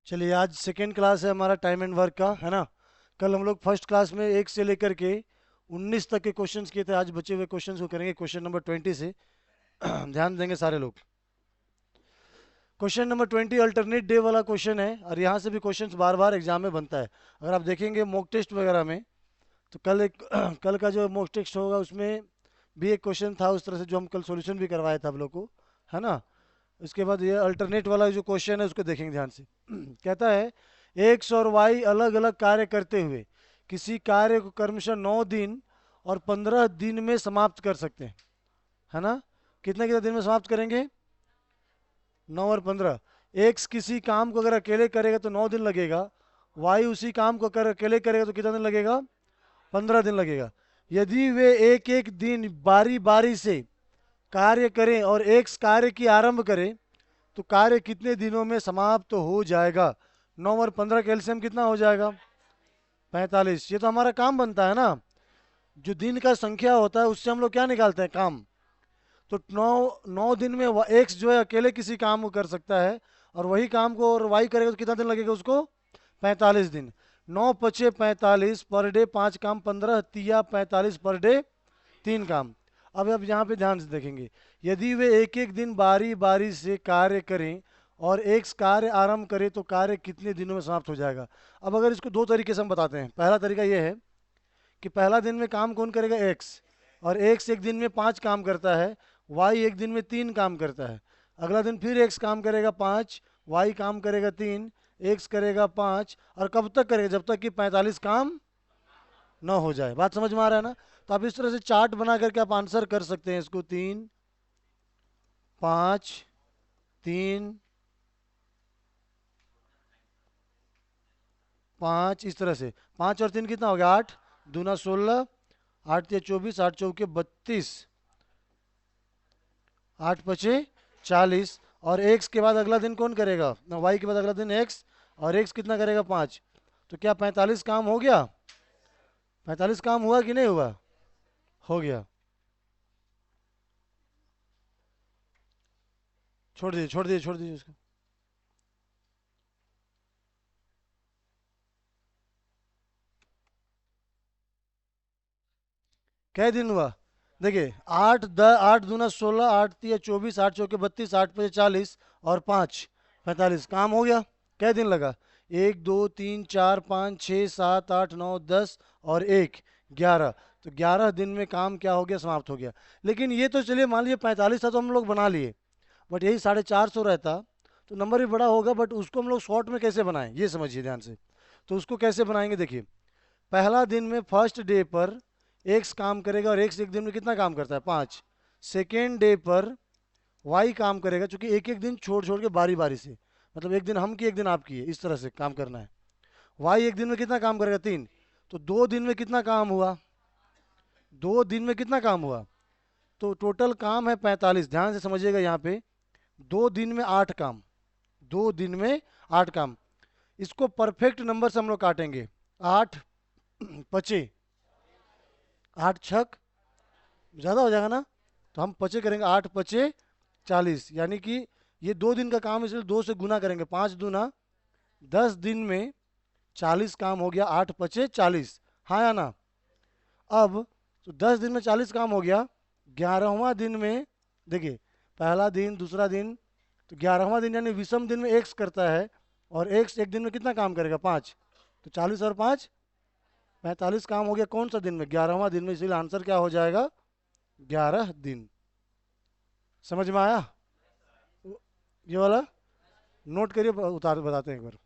चलिए, आज second class है हमारा टाइम एंड वर्क का, है ना। कल हम लोग फर्स्ट क्लास में 1 से लेकर के 19 तक के क्वेश्चंस किए थे। आज बचे हुए क्वेश्चंस को करेंगे क्वेश्चन नंबर 20 से। ध्यान देंगे सारे लोग। क्वेश्चन नंबर 20 अल्टरनेट डे वाला क्वेश्चन है, और यहाँ से भी क्वेश्चंस बार बार एग्जाम में बनता है। अगर आप देखेंगे मॉक टेस्ट वगैरह में, तो कल एक कल का जो मॉक टेस्ट होगा उसमें भी एक क्वेश्चन था उस तरह से, जो हम कल सॉल्यूशन भी करवाया था आप लोग को, है ना। उसके बाद ये अल्टरनेट वाला जो क्वेश्चन है उसको देखेंगे ध्यान से। कहता है, एक्स और वाई अलग अलग कार्य करते हुए किसी कार्य को क्रमशः 9 दिन और 15 दिन में समाप्त कर सकते हैं, है ना। कितने कितने दिन में समाप्त करेंगे? 9 और 15। एक्स किसी काम को अगर अकेले करेगा तो 9 दिन लगेगा। वाई उसी काम को अगर अकेले करेगा तो कितना दिन लगेगा? 15 दिन लगेगा। यदि वे एक एक दिन बारी बारी से कार्य करें और एक्स कार्य की आरंभ करें, तो कार्य कितने दिनों में समाप्त तो हो जाएगा? 9 और 15 का एलसीएम कितना हो जाएगा? 45। ये तो हमारा काम बनता है ना। जो दिन का संख्या होता है उससे हम लोग क्या निकालते हैं? काम। तो 9 9 दिन में एक्स जो है अकेले किसी काम को कर सकता है, और वही काम को और वाई करेगा तो कितना दिन लगेगा उसको? 45 दिन। 9 × 5 = 45 पर डे, 5 काम 15, तिया 45 पर डे, 3 काम। अब यहाँ पे ध्यान से देखेंगे, यदि वे एक एक दिन बारी बारी से कार्य करें और एक कार्य आरंभ करें तो कार्य कितने दिनों में समाप्त हो जाएगा। अब अगर इसको दो तरीके से हम बताते हैं। पहला तरीका यह है कि पहला दिन में काम कौन करेगा? एक्स। और एक्स एक दिन में 5 काम करता है, वाई एक दिन में 3 काम करता है। अगला दिन फिर एक्स काम करेगा 5, वाई काम करेगा 3, एक्स करेगा 5, और कब तक करेगा? जब तक कि 45 काम ना हो जाए। बात समझ में आ रहा है ना। तो आप इस तरह से चार्ट बना करके आप आंसर कर सकते हैं इसको। 3, 5, 3, 5, इस तरह से। 5 और 3 कितना हो गया? 8 दूना 16, 8 × 3 = 24, 8 × 4 = 32, 8 × 5 = 40। और एक्स के बाद अगला दिन कौन करेगा? ना, वाई के बाद अगला दिन एक्स, और एक्स कितना करेगा? 5। तो क्या 45 काम हो गया? 45 काम हुआ कि नहीं हुआ? हो गया। छोड़ दीजिए, छोड़ दीजिए, छोड़ दीजिए उसको। कै दिन हुआ? देखिए, 8 दूना 16, 8 × 3 = 24, 8 × 4 = 32, 8 × 5 = 40, और 5 × 45 काम हो गया। कै दिन लगा? 1 2 3 4 5 6 7 8 9 10 और 1 11। तो 11 दिन में काम क्या हो गया? समाप्त हो गया। लेकिन ये तो चलिए, मान लीजिए 45 था तो हम लोग बना लिए, बट यही 450 रहता तो नंबर भी बड़ा होगा। बट उसको हम लोग शॉर्ट में कैसे बनाएं, ये समझिए ध्यान से। तो उसको कैसे बनाएंगे, देखिए। पहला दिन में फर्स्ट डे पर एक्स काम करेगा, और एक्स एक दिन में कितना काम करता है? 5। सेकेंड डे पर वाई काम करेगा, क्योंकि एक एक दिन छोड़ छोड़ के बारी बारी से, मतलब एक दिन हम किए एक दिन आप किए, इस तरह से काम करना है। वाई एक दिन में कितना काम करेगा? 3। तो 2 दिन में कितना काम हुआ? 2 दिन में कितना काम हुआ? तो टोटल काम है 45। ध्यान से समझिएगा यहाँ पे, 2 दिन में 8 काम। 2 दिन में 8 काम। इसको परफेक्ट नंबर से हम लोग काटेंगे। 8 × 5 = 8 × 6 = ज़्यादा हो जाएगा ना। तो हम 5 करेंगे, 8 × 5 = 40, यानी कि ये 2 दिन का काम है, इसलिए 2 से गुना करेंगे। 5 दूना 10 दिन में 40 काम हो गया। 8 × 5 = 40, हाँ या ना। अब तो 10 दिन में 40 काम हो गया। 11वां दिन में देखिए, पहला दिन दूसरा दिन, तो 11वां दिन यानी विषम दिन में एक्स करता है, और एक्स एक दिन में कितना काम करेगा? 5। तो 40 और 5 = 45 काम हो गया। कौन सा दिन में? 11वां दिन में, इसलिए आंसर क्या हो जाएगा? 11 दिन। समझ में आया? ये वाला नोट करिए, उतार बताते हैं एक बार।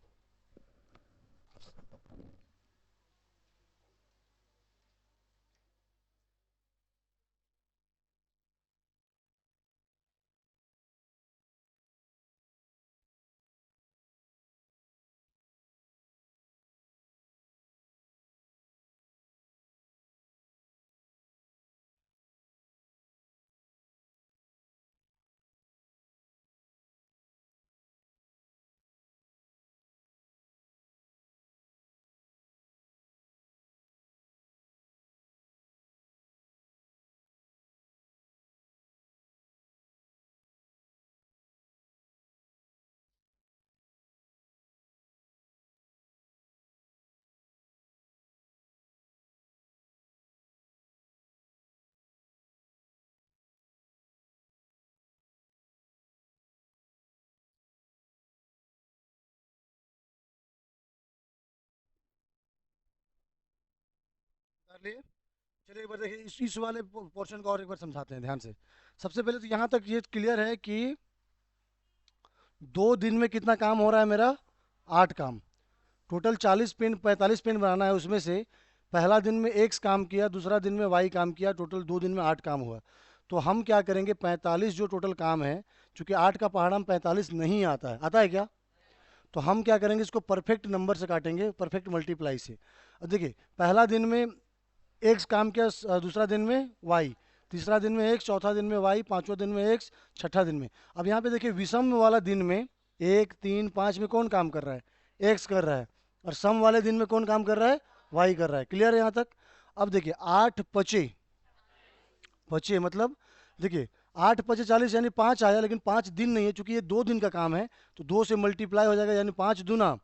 लिए। चलिए एक बार देखिए इस वाले पोर्शन को और एक बार समझाते हैं ध्यान से। सबसे पहले तो यहाँ तक ये क्लियर है कि 2 दिन में कितना काम हो रहा है मेरा, 8 काम। टोटल 40 पेन 45 पेन बनाना है, उसमें से पहला दिन में एक्स काम किया, दूसरा दिन में वाई काम किया, टोटल 2 दिन में 8 काम हुआ। तो हम क्या करेंगे, 45 जो टोटल काम है, चूंकि 8 का पहाड़ा में 45 नहीं आता है, आता है क्या, तो हम क्या करेंगे, इसको परफेक्ट नंबर से काटेंगे, परफेक्ट मल्टीप्लाई से। अब देखिए पहला दिन में एक्स काम किया, दूसरा दिन में वाई, तीसरा दिन में एक्स, चौथा दिन में वाई, पांचवा दिन में एक्स, छठा दिन में। अब यहाँ पे देखिए विषम वाला दिन में 1 3 5 में कौन काम कर रहा है, एक्स कर रहा है, और सम वाले दिन में कौन काम कर रहा है, वाई कर रहा है। क्लियर है यहाँ तक। अब देखिए 8 पचे, पचे मतलब देखिए 8 पचे 40 यानी 5 आया, लेकिन 5 दिन नहीं है, चूंकि ये 2 दिन का काम है, तो 2 से मल्टीप्लाई हो जाएगा, यानी 5 दूना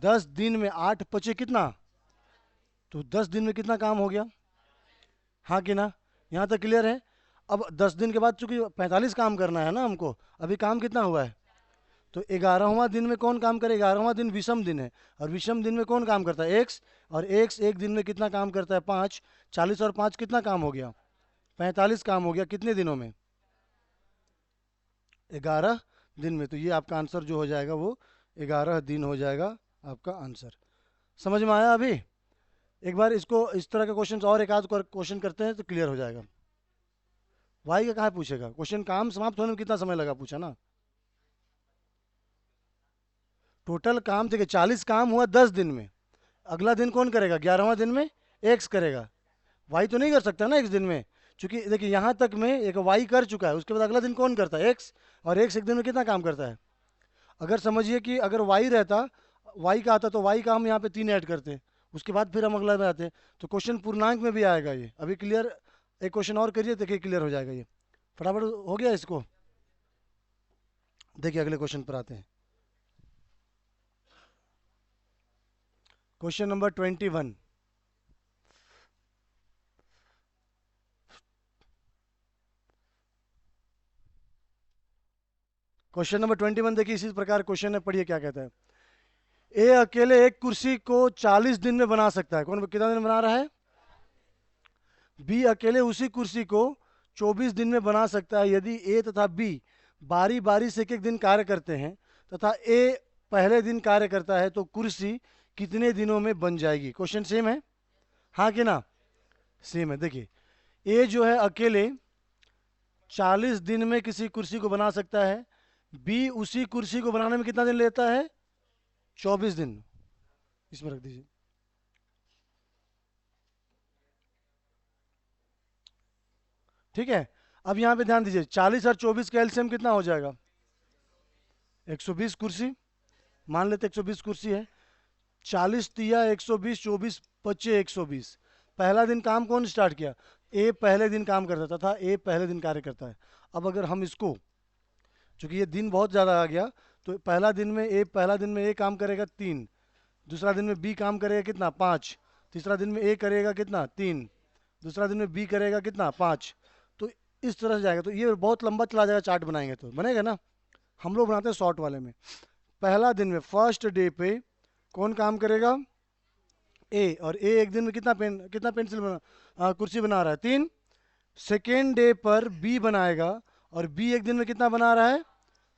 10 दिन में 8 पचे कितना, तो 10 दिन में कितना काम हो गया, हाँ कि ना। यहाँ तक क्लियर है। अब 10 दिन के बाद चूंकि 45 काम करना है ना हमको, अभी काम कितना हुआ है, तो 11वां दिन में कौन काम करे, 11वां दिन विषम दिन है, और विषम दिन में कौन काम करता है, एक्स, और एक्स एक दिन में कितना काम करता है, 5। 40 और 5 कितना काम हो गया, 45 काम हो गया, कितने दिनों में, 11 दिन में। तो ये आपका आंसर जो हो जाएगा वो 11 दिन हो जाएगा आपका आंसर। समझ में आया अभी। एक बार इसको इस तरह के क्वेश्चन और एक आध क्वेश्चन करते हैं तो क्लियर हो जाएगा। वाई का कहाँ पूछेगा क्वेश्चन, काम समाप्त होने में कितना समय लगा पूछा ना। टोटल काम देखिए 40 काम हुआ 10 दिन में, अगला दिन कौन करेगा, 11वां दिन में एक्स करेगा। वाई तो नहीं कर सकता ना एक दिन में, क्योंकि देखिए यहाँ तक में एक वाई कर चुका है, उसके बाद अगला दिन कौन करता है, एक्स, और एक्स एक दिन में कितना काम करता है। अगर समझिए कि अगर वाई रहता, वाई का आता तो वाई का हम यहाँ पे 3 ऐड करते, उसके बाद फिर हम अगला में आते, तो क्वेश्चन पूर्णांक में भी आएगा ये। अभी क्लियर, एक क्वेश्चन और करिए, देखिए क्लियर हो जाएगा ये, फटाफट हो गया इसको। देखिए अगले क्वेश्चन पर आते हैं, क्वेश्चन नंबर 21। क्वेश्चन नंबर 21 देखिए इसी प्रकार क्वेश्चन है, पढ़िए क्या कहता है। ए अकेले एक कुर्सी को 40 दिन में बना सकता है, कौन कितना दिन में बना रहा है, बी अकेले उसी कुर्सी को 24 दिन में बना सकता है। यदि ए तथा बी बारी बारी से एक एक दिन कार्य करते हैं तथा ए पहले दिन कार्य करता है, तो कुर्सी कितने दिनों में बन जाएगी। क्वेश्चन सेम है, हाँ कि ना, सेम है। देखिए ए जो है अकेले 40 दिन में किसी कुर्सी को बना सकता है, बी उसी कुर्सी को बनाने में कितना दिन लेता है, 24 दिन। इसमें रख दीजिए। ठीक है। अब यहां पे ध्यान दीजिए, 40 और 24 का एलसीएम कितना हो जाएगा, 120 कुर्सी। मान लेते 120 कुर्सी है, 40 तिया 120, 24 पच्चे 120। पहला दिन काम कौन स्टार्ट किया, ए पहले दिन काम करता था, ए पहले दिन कार्य करता है। अब अगर हम इसको, चूंकि ये दिन बहुत ज़्यादा आ गया, तो पहला दिन में ए काम करेगा 3, दूसरा दिन में बी काम करेगा कितना, 5, तीसरा दिन में ए करेगा कितना, 3, दूसरा दिन में बी करेगा कितना, 5। तो इस तरह से जाएगा, तो ये बहुत लंबा चला जाएगा, चार्ट बनाएंगे तो बनेगा ना। हम लोग बनाते हैं शॉर्ट वाले में। पहला दिन में फर्स्ट डे पे कौन काम करेगा, ए, और ए एक दिन में कितना पेंसिल कुर्सी बना रहा है, 3। सेकेंड डे पर बी बनाएगा, और बी एक दिन में कितना बना रहा है,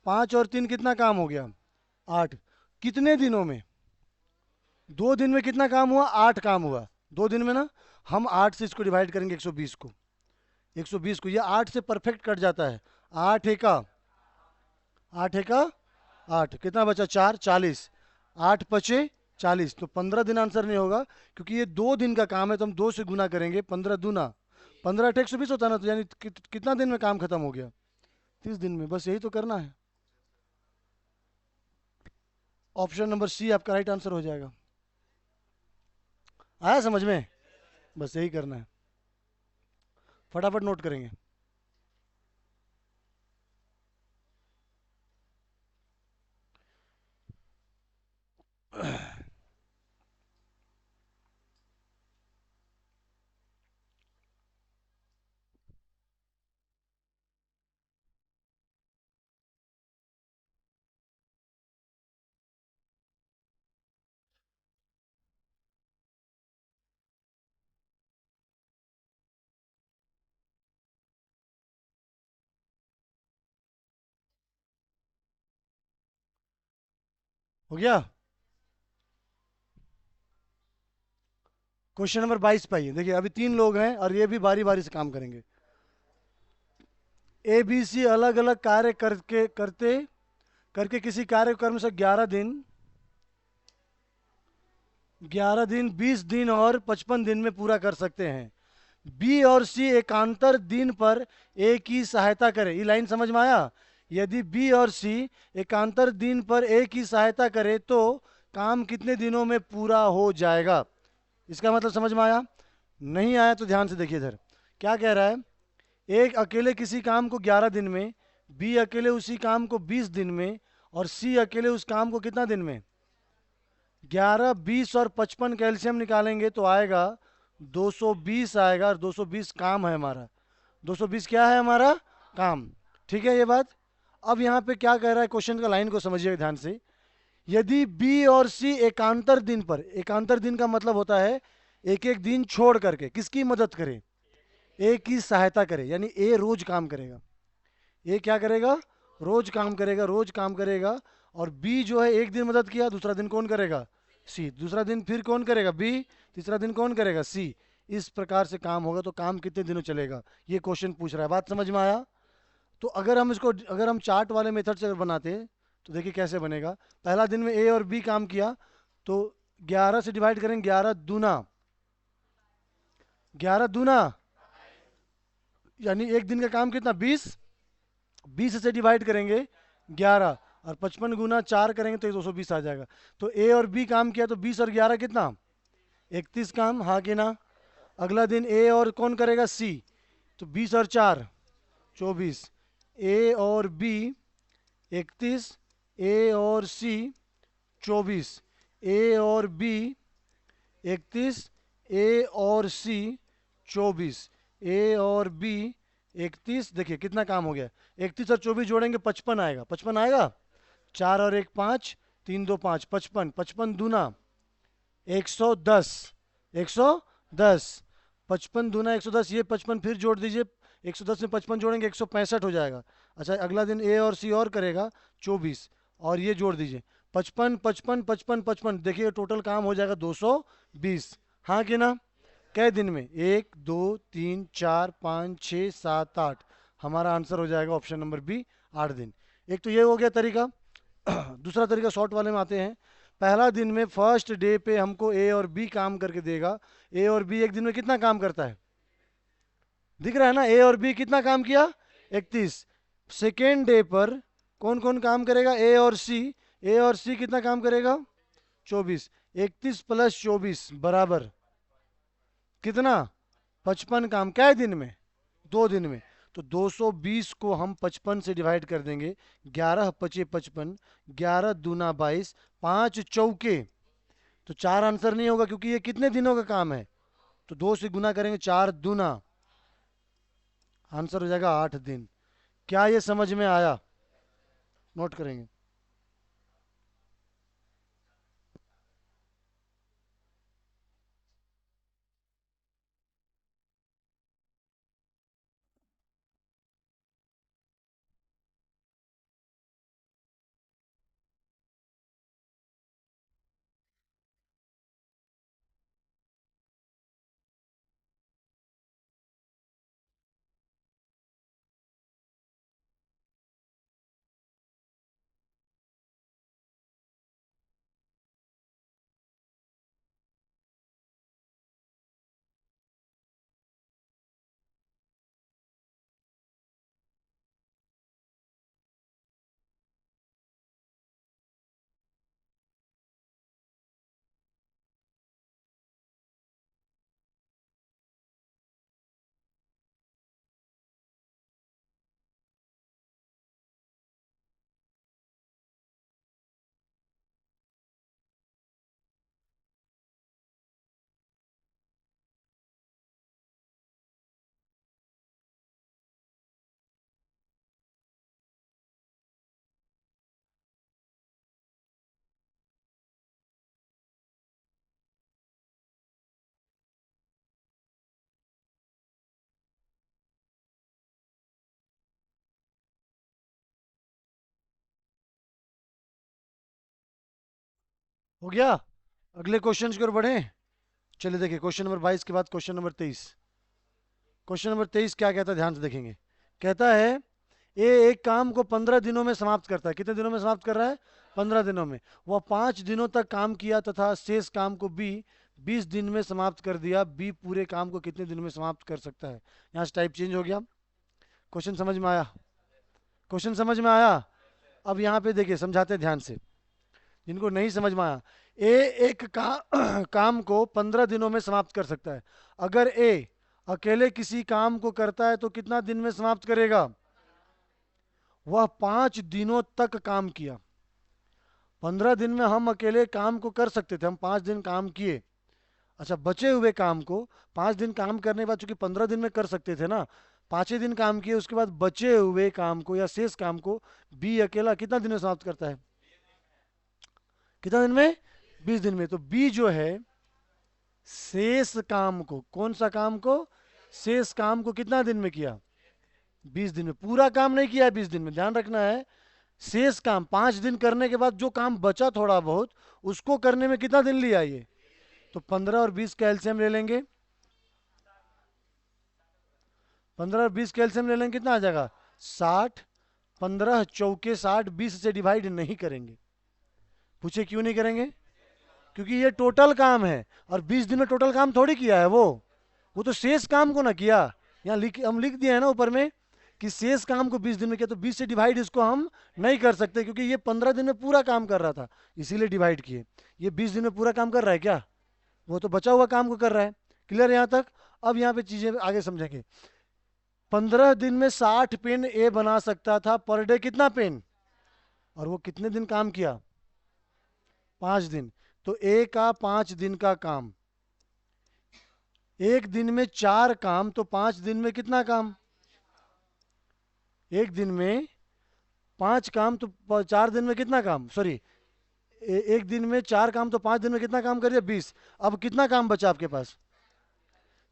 5 और 3 कितना काम हो गया, 8। कितने दिनों में, 2 दिन में कितना काम हुआ, 8 काम हुआ 2 दिन में ना। हम 8 से इसको डिवाइड करेंगे, 120 को, 120 को, ये 8 से परफेक्ट कट जाता है। 8 एका 8 कितना बचा, 4, 40, 8 पचे 40, तो 15 दिन आंसर नहीं होगा, क्योंकि ये 2 दिन का काम है, तो हम 2 से गुना करेंगे, 15 दूना 15 × 8 = 120 होता है ना, तो यानी कितना दिन में काम खत्म हो गया, 30 दिन में। बस यही तो करना है। ऑप्शन नंबर सी आपका राइट आंसर हो जाएगा। आया समझ में, बस यही करना है, फटाफट नोट करेंगे। हो गया। क्वेश्चन नंबर 22 पे आइए। देखिए अभी 3 लोग हैं और ये भी बारी बारी से काम करेंगे। ए बी सी अलग अलग कार्य करके करते करके किसी कार्यक्रम से 11 दिन 20 दिन और 55 दिन में पूरा कर सकते हैं। बी और सी एकांतर दिन पर ए की सहायता करे। ये लाइन समझ में आया? यदि बी और सी एकांतर दिन पर ए की सहायता करे तो काम कितने दिनों में पूरा हो जाएगा? इसका मतलब समझ में आया? नहीं आया तो ध्यान से देखिए इधर क्या कह रहा है। एक अकेले किसी काम को 11 दिन में, बी अकेले उसी काम को 20 दिन में, और सी अकेले उस काम को कितना दिन में? 11 20 और 55 कैल्शियम निकालेंगे तो आएगा 220 आएगा। और 220 काम है हमारा। 220 क्या है हमारा? काम। ठीक है ये बात। अब यहाँ पे क्या कह रहा है, क्वेश्चन का लाइन को समझिएगा ध्यान से। यदि बी और सी एकांतर दिन पर, एकांतर दिन का मतलब होता है एक एक दिन छोड़ करके किसकी मदद करे? ए की सहायता करे। यानी ए रोज काम करेगा। ए क्या करेगा? रोज काम करेगा, रोज काम करेगा। और बी जो है एक दिन मदद किया, दूसरा दिन कौन करेगा? सी। दूसरा दिन फिर कौन करेगा? बी। तीसरा दिन कौन करेगा? सी। इस प्रकार से काम होगा तो काम कितने दिनों चलेगा, ये क्वेश्चन पूछ रहा है। बात समझ में आया? तो अगर हम चार्ट वाले मेथड से अगर बनाते हैं तो देखिए कैसे बनेगा। पहला दिन में ए और बी काम किया तो 11 से डिवाइड करेंगे। 11 दूना यानी एक दिन का काम कितना? 20। 20 से डिवाइड करेंगे 11, और 55 गुना 4 करेंगे तो 220 आ जाएगा। तो ए और बी काम किया तो 20 और 11 कितना? 31 काम। हाँ कि ना? अगला दिन ए और कौन करेगा? सी। तो 20 और 4 24। ए और बी 31, ए और सी 24। ए और बी 31, ए और सी 24। ए और बी 31। देखिए कितना काम हो गया। 31 और 24 जोड़ेंगे 55 आएगा। 55 आएगा। 4 और 1 5, 3 2 5, 55। 55 दूना 110। 110। 55 दूना 110। ये 55 फिर जोड़ दीजिए। 110 में 55 जोड़ेंगे 165 हो जाएगा। अच्छा अगला दिन ए और सी और करेगा 24। और ये जोड़ दीजिए 55 55 55 55। देखिए टोटल काम हो जाएगा 220। हाँ कि ना? कै दिन में? 1 2 3 4 5 6 7 8। हमारा आंसर हो जाएगा ऑप्शन नंबर बी, 8 दिन। एक तो ये हो गया तरीका। दूसरा तरीका शॉर्ट वाले में आते हैं। पहला दिन में फर्स्ट डे पे हमको ए और बी काम करके देगा। ए और बी एक दिन में कितना काम करता है? दिख रहा है ना? ए और बी कितना काम किया? 31। सेकेंड डे पर कौन कौन काम करेगा? ए और सी। ए और सी कितना काम करेगा? 24। 31 प्लस 24 बराबर कितना? 55 काम। कै दिन में? 2 दिन में। तो 220 को हम 55 से डिवाइड कर देंगे। 11 × 5 = 55। 11 दूना 22। 5 चौके। तो 4 आंसर नहीं होगा क्योंकि ये कितने दिनों का काम है। तो 2 से गुना करेंगे 4 दूना, आंसर हो जाएगा 8 दिन। क्या ये समझ में आया? नोट करेंगे। हो गया। अगले क्वेश्चन की ओर बढ़े। चलिए देखिए क्वेश्चन नंबर 22 के बाद क्वेश्चन नंबर 23। क्वेश्चन नंबर 23 क्या कहता है, ध्यान से देखेंगे। कहता है ये एक काम को 15 दिनों में समाप्त करता है। कितने दिनों में समाप्त कर रहा है? 15 दिनों में। वह 5 दिनों तक काम किया तथा शेष काम को बी 20 दिन में समाप्त कर दिया। बी पूरे काम को कितने दिन में समाप्त कर सकता है? यहाँ से टाइप चेंज हो गया। क्वेश्चन समझ में आया? क्वेश्चन समझ में आया? अब यहाँ पे देखिए समझाते हैं ध्यान से, जिनको नहीं समझ में आया। ए एक काम को 15 दिनों में समाप्त कर सकता है। अगर ए अकेले किसी काम को करता है तो कितना दिन में समाप्त करेगा? वह 5 दिनों तक काम किया। 15 दिन में हम अकेले काम को कर सकते थे, हम 5 दिन काम किए। अच्छा, बचे हुए काम को 5 दिन काम करने के बाद, चूंकि 15 दिन में कर सकते थे ना, 5 दिन काम किए, उसके बाद बचे हुए काम को या शेष काम को बी अकेला कितना दिन में समाप्त करता है? कितना दिन में? 20 दिन में। तो बी जो है शेष काम को, कौन सा काम को? शेष काम को कितना दिन में किया? 20 दिन में। पूरा काम नहीं किया है 20 दिन में, ध्यान रखना है। शेष काम 5 दिन करने के बाद जो काम बचा थोड़ा बहुत, उसको करने में कितना दिन लिया ये? तो 15 और 20 का एलसीएम ले लेंगे। 15 और 20 का एलसीएम ले लेंगे, कितना आ जाएगा? 60। 15 चौके 60, 20 से डिवाइड नहीं करेंगे। पूछे क्यों नहीं करेंगे? क्योंकि ये टोटल काम है, और 20 दिन में टोटल काम थोड़ी किया है वो तो शेष काम को ना किया। यहाँ हम लिख दिए हैं ना ऊपर में कि शेष काम को 20 दिन में किया, तो 20 से डिवाइड इसको हम नहीं कर सकते, क्योंकि ये 15 दिन में पूरा काम कर रहा था, इसीलिए डिवाइड किए। ये 20 दिन में पूरा काम कर रहा है क्या? वो तो बचा हुआ काम को कर रहा है। क्लियर यहाँ तक? अब यहाँ पे चीजें आगे समझेंगे। 15 दिन में 60 पेन ए बना सकता था पर डे। कितना पेन? और वो कितने दिन काम किया? 5 दिन। तो ए का 5 दिन का काम, एक दिन में 4 काम, तो 5 दिन में कितना काम? एक दिन में 5 काम, तो 4 दिन में कितना काम? सॉरी, एक दिन में 4 काम, तो 5 दिन में कितना काम करिए? 20। अब कितना काम बचा आपके पास?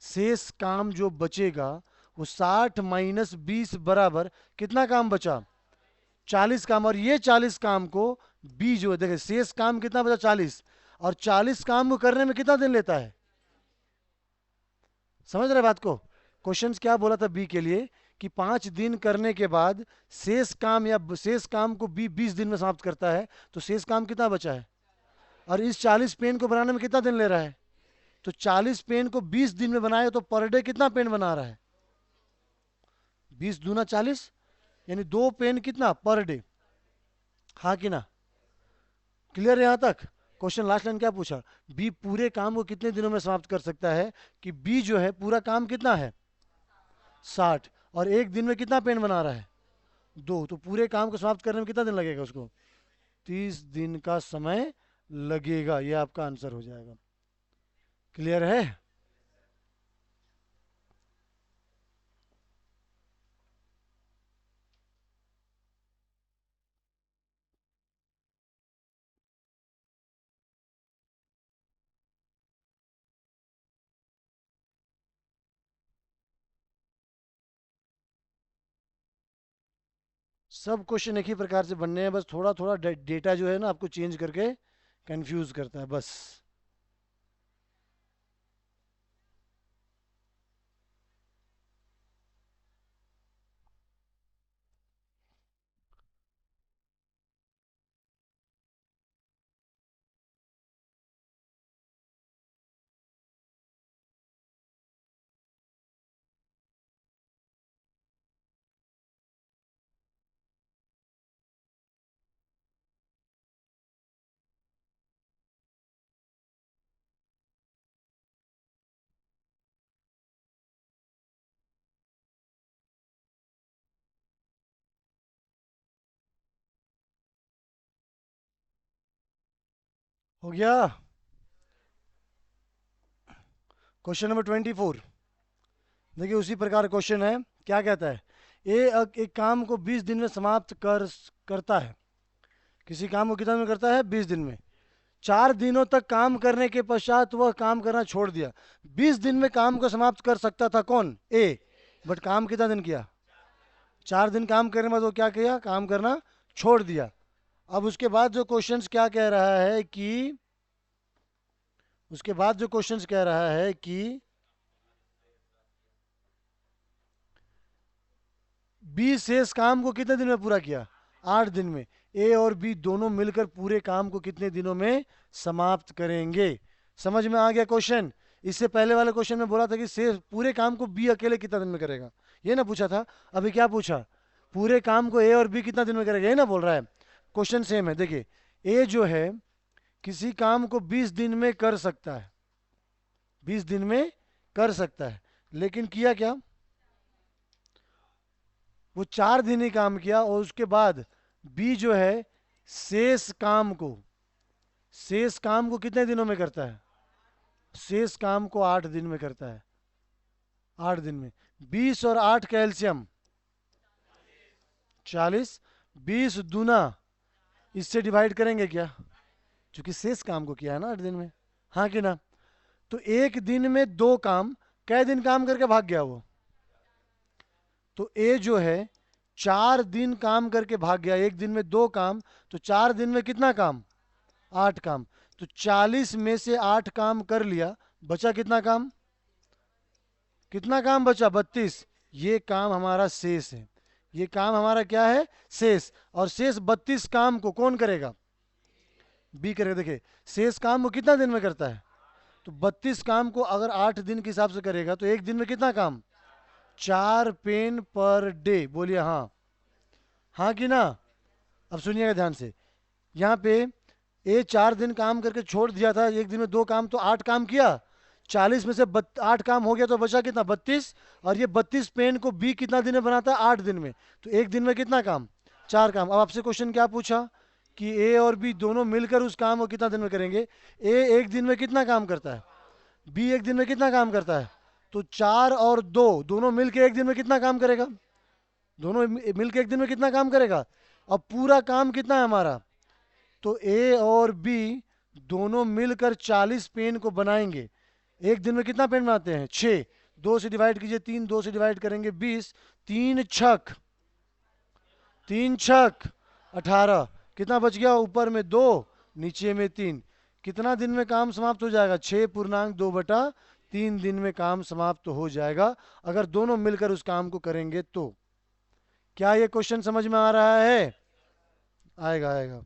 शेष काम जो बचेगा वो 60 - 20 बराबर कितना काम बचा? 40 काम। और ये 40 काम को बी जो है, देखिए शेष काम कितना बचा? 40। और 40 काम को करने में कितना दिन लेता है? समझ रहे बात को? क्वेश्चन क्या बोला था बी के लिए कि 5 दिन करने के बाद शेष काम या शेष काम को बी 20 दिन में समाप्त करता है। तो शेष काम कितना बचा है? और इस 40 पेन को बनाने में कितना दिन ले रहा है? तो 40 पेन को 20 दिन में बनाए तो पर डे कितना पेन बना रहा है? 20 दूना 40, यानी 2 पेन कितना पर डे। हाँ कि ना? क्लियर है यहाँ तक? क्वेश्चन लास्ट लाइन क्या पूछा? बी पूरे काम को कितने दिनों में समाप्त कर सकता है? कि बी जो है पूरा काम कितना है? 60। और एक दिन में कितना पेन बना रहा है? 2। तो पूरे काम को समाप्त करने में कितना दिन लगेगा उसको? 30 दिन का समय लगेगा। ये आपका आंसर हो जाएगा। क्लियर है? सब क्वेश्चन एक ही प्रकार से बनने हैं, बस थोड़ा थोड़ा डेटा जो है ना आपको चेंज करके कंफ्यूज करता है बस। हो गया। Question number 24। देखिए उसी प्रकार क्वेश्चन है। क्या कहता है? एक काम को 20 दिन में समाप्त करता है। किसी काम को कितना दिन में करता है? 20 दिन में। 4 दिनों तक काम करने के पश्चात वह काम करना छोड़ दिया। 20 दिन में काम को समाप्त कर सकता था कौन? ए। बट काम कितना दिन किया? 4 दिन काम करने के बाद वो क्या किया? काम करना छोड़ दिया। अब उसके बाद जो क्वेश्चन क्या कह रहा है कि उसके बाद जो क्वेश्चन कह रहा है कि बी शेष काम को कितने दिन में पूरा किया, 8 दिन में। ए और बी दोनों मिलकर पूरे काम को कितने दिनों में समाप्त करेंगे। समझ में आ गया क्वेश्चन। इससे पहले वाले क्वेश्चन में बोला था कि शेष पूरे काम को बी अकेले कितना दिन में करेगा, ये ना पूछा था। अभी क्या पूछा, पूरे काम को ए और बी कितना दिन में करेगा, ये ना बोल रहा है। क्वेश्चन सेम है। देखिए ए जो है किसी काम को 20 दिन में कर सकता है, 20 दिन में कर सकता है, लेकिन किया क्या, वो 4 दिन ही काम किया। और उसके बाद बी जो है शेष काम को, शेष काम को कितने दिनों में करता है, शेष काम को 8 दिन में करता है, 8 दिन में। 20 और 8 का एलसीएम 40, 20 दूना इससे डिवाइड करेंगे क्या, क्योंकि शेष काम को किया है ना 8 दिन में, हाँ कि ना। तो एक दिन में 2 काम, कै दिन काम करके भाग गया वो, तो ए जो है 4 दिन काम करके भाग गया, एक दिन में 2 काम, तो 4 दिन में कितना काम, 8 काम। तो 40 में से 8 काम कर लिया, बचा कितना काम, कितना काम बचा, 32। ये काम हमारा शेष है, ये काम हमारा क्या है, शेष। और शेष 32 काम को कौन करेगा, बी करेगा। देखिए शेष काम को कितना दिन में करता है, तो 32 काम को अगर 8 दिन के हिसाब से करेगा तो एक दिन में कितना काम, 4 पेन पर डे। बोलिए हाँ, हाँ कि ना। अब सुनिएगा ध्यान से, यहाँ पे ए 4 दिन काम करके छोड़ दिया था, एक दिन में 2 काम, तो 8 काम किया। 40 में से 8 काम हो गया तो बचा कितना, 32। और ये 32 पेन को बी कितना दिन में बनाता है, 8 दिन में। तो एक दिन में कितना काम, 4 काम। अब आपसे क्वेश्चन क्या पूछा कि ए और बी दोनों मिलकर उस काम को कितना दिन में करेंगे। ए एक दिन में कितना काम करता है, बी एक दिन में कितना काम करता है, तो 4 और 2 दोनों मिलकर एक दिन में कितना काम करेगा, दोनों मिलकर एक दिन में कितना काम करेगा। अब पूरा काम कितना है हमारा, तो ए और बी दोनों मिलकर 40 पेन को बनाएंगे। एक दिन में कितना पेन बनाते हैं, 6। 2 से डिवाइड कीजिए, 3 2 से डिवाइड करेंगे 20, 3 छक, 3 छक 18। कितना बच गया, ऊपर में 2 नीचे में 3। कितना दिन में काम समाप्त हो जाएगा, 6.2/3 दिन में काम समाप्त हो जाएगा, अगर दोनों मिलकर उस काम को करेंगे तो। क्या ये क्वेश्चन समझ में आ रहा है, आएगा आएगा।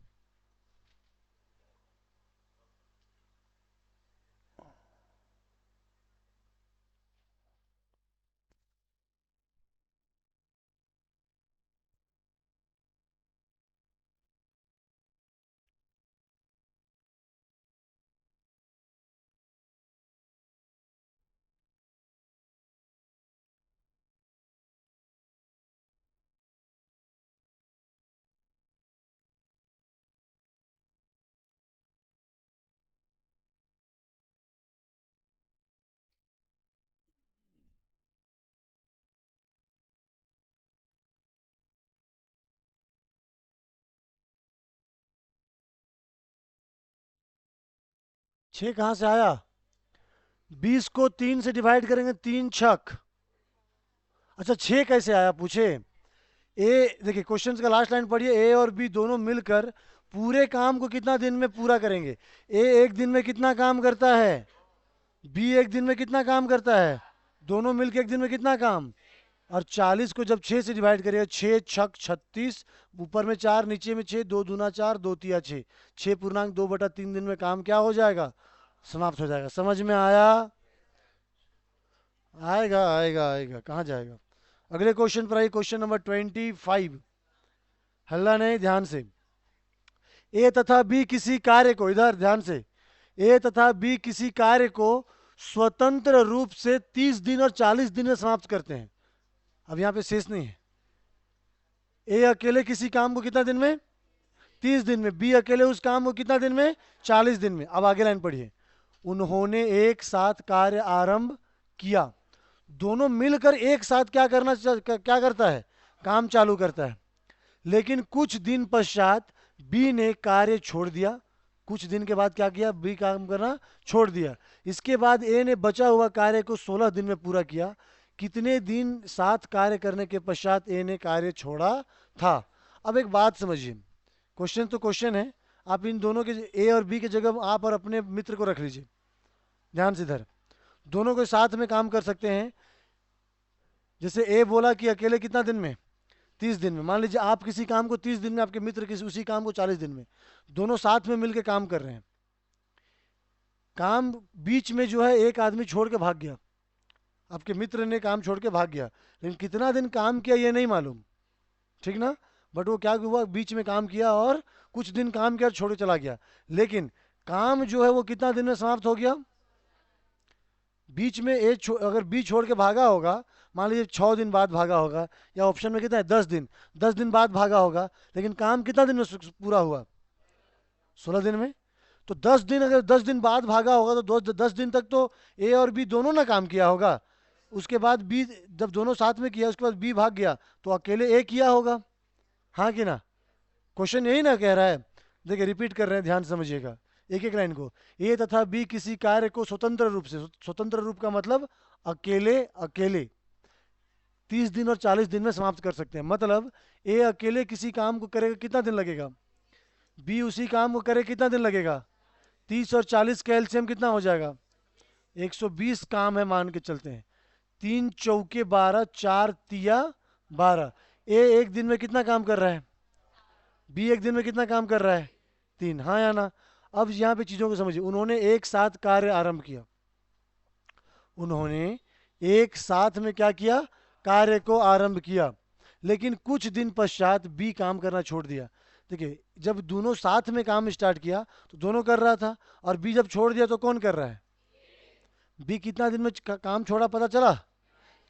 छः कहाँ से आया, 20 को 3 से डिवाइड करेंगे, 3 छक। अच्छा 6 कैसे आया पूछे। ए देखिए क्वेश्चन का लास्ट लाइन पढ़िए, ए और बी दोनों मिलकर पूरे काम को कितना दिन में पूरा करेंगे। ए एक दिन में कितना काम करता है, बी एक दिन में कितना काम करता है, दोनों मिलकर एक दिन में कितना काम। और 40 को जब 6 से डिवाइड करिएगा, 6 छक 36, ऊपर में 4 नीचे में 6, 2 दूना 4, 2 तिया 6, 6.2/3 दिन में काम क्या हो जाएगा, समाप्त हो जाएगा। समझ में आया, आएगा आएगा आएगा, कहाँ जाएगा। अगले क्वेश्चन पर आइए, क्वेश्चन नंबर 25। हल्ला नहीं, ध्यान से। ए तथा बी किसी कार्य को, इधर ध्यान से, ए तथा बी किसी कार्य को स्वतंत्र रूप से 30 दिन और 40 दिन में समाप्त करते हैं। अब यहां पे शेष नहीं है। ए अकेले किसी काम को कितना दिन में, 30 दिन में। बी अकेले उस काम को कितना दिन में, 40 दिन में। अब आगे लाइन पढ़िए, उन्होंने एक साथ कार्य आरंभ किया। दोनों मिलकर एक साथ क्या करता है, काम चालू करता है। लेकिन कुछ दिन पश्चात बी ने कार्य छोड़ दिया। कुछ दिन के बाद क्या किया, बी काम करना छोड़ दिया। इसके बाद ए ने बचा हुआ कार्य को 16 दिन में पूरा किया। कितने दिन साथ कार्य करने के पश्चात ए ने कार्य छोड़ा था। अब एक बात समझिए, क्वेश्चन तो क्वेश्चन है, आप इन दोनों के, ए और बी के जगह आप और अपने मित्र को रख लीजिए। ध्यान से इधर, दोनों को साथ में काम कर सकते हैं। जैसे ए बोला कि अकेले कितना दिन में, 30 दिन में। मान लीजिए आप किसी काम को 30 दिन में, आपके मित्र किसी उसी काम को 40 दिन में, दोनों साथ में मिलकर काम कर रहे हैं। काम बीच में जो है एक आदमी छोड़ के भाग गया, आपके मित्र ने काम छोड़ के भाग गया, लेकिन कितना दिन काम किया ये नहीं मालूम, ठीक ना। बट वो क्या हुआ, बीच में काम किया और कुछ दिन काम किया और छोड़ के चला गया, लेकिन काम जो है वो कितना दिन में समाप्त हो गया। बीच में अगर बी छोड़ के भागा होगा, मान लीजिए 6 दिन बाद भागा होगा, या ऑप्शन में कितना है 10 दिन, 10 दिन बाद भागा होगा, लेकिन काम कितना दिन में पूरा हुआ, 16 दिन में। तो 10 दिन, अगर 10 दिन बाद भागा होगा तो 10 दिन तक तो ए और बी दोनों ना काम किया होगा। उसके बाद बी, जब दोनों साथ में किया उसके बाद बी भाग गया तो अकेले ए किया होगा, हाँ कि ना। क्वेश्चन यही ना कह रहा है। देखिए रिपीट कर रहे हैं, ध्यान समझिएगा एक एक लाइन को। ए तथा बी किसी कार्य को स्वतंत्र रूप से, स्वतंत्र रूप का मतलब अकेले अकेले 30 दिन और 40 दिन में समाप्त कर सकते हैं। मतलब ए अकेले किसी काम को करेगा कितना दिन लगेगा, बी उसी काम को करे कितना दिन लगेगा, 30 और 40 का एलसीएम कितना हो जाएगा, 120 काम है मान के चलते हैं। 3 चौके 12, 4 तिया 12। ए एक दिन में कितना काम कर रहा है, बी एक दिन में कितना काम कर रहा है, 3, हाँ या ना। अब यहाँ पे चीज़ों को समझिए, उन्होंने एक साथ कार्य आरंभ किया, उन्होंने एक साथ में क्या किया, कार्य को आरंभ किया, लेकिन कुछ दिन पश्चात बी काम करना छोड़ दिया। देखिए जब दोनों साथ में काम स्टार्ट किया तो दोनों कर रहा था, और बी जब छोड़ दिया तो कौन कर रहा है, बी। कितना दिन में काम छोड़ा पता चला,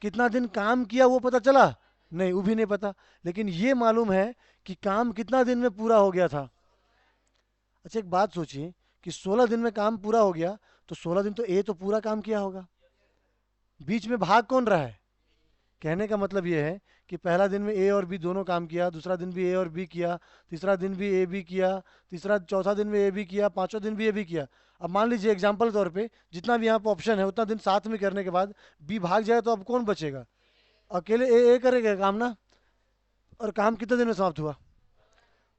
कितना दिन काम किया वो पता चला नहीं, वो भी नहीं पता, लेकिन ये मालूम है कि काम कितना दिन में पूरा हो गया था। अच्छा एक बात सोचिए कि 16 दिन में काम पूरा हो गया, तो 16 दिन तो ए तो पूरा काम किया होगा, बीच में भाग कौन रहा है। कहने का मतलब ये है कि पहला दिन में ए और बी दोनों काम किया, दूसरा दिन भी ए और बी किया, तीसरा दिन भी ए बी किया, तीसरा चौथा दिन में ए बी किया, पांचवा दिन भी ए बी किया। अब मान लीजिए एग्जाम्पल तौर पे जितना भी यहाँ पे ऑप्शन है उतना दिन साथ में करने के बाद बी भाग जाए तो अब कौन बचेगा, अकेले ए करेगा काम ना। और काम कितने दिन में समाप्त हुआ,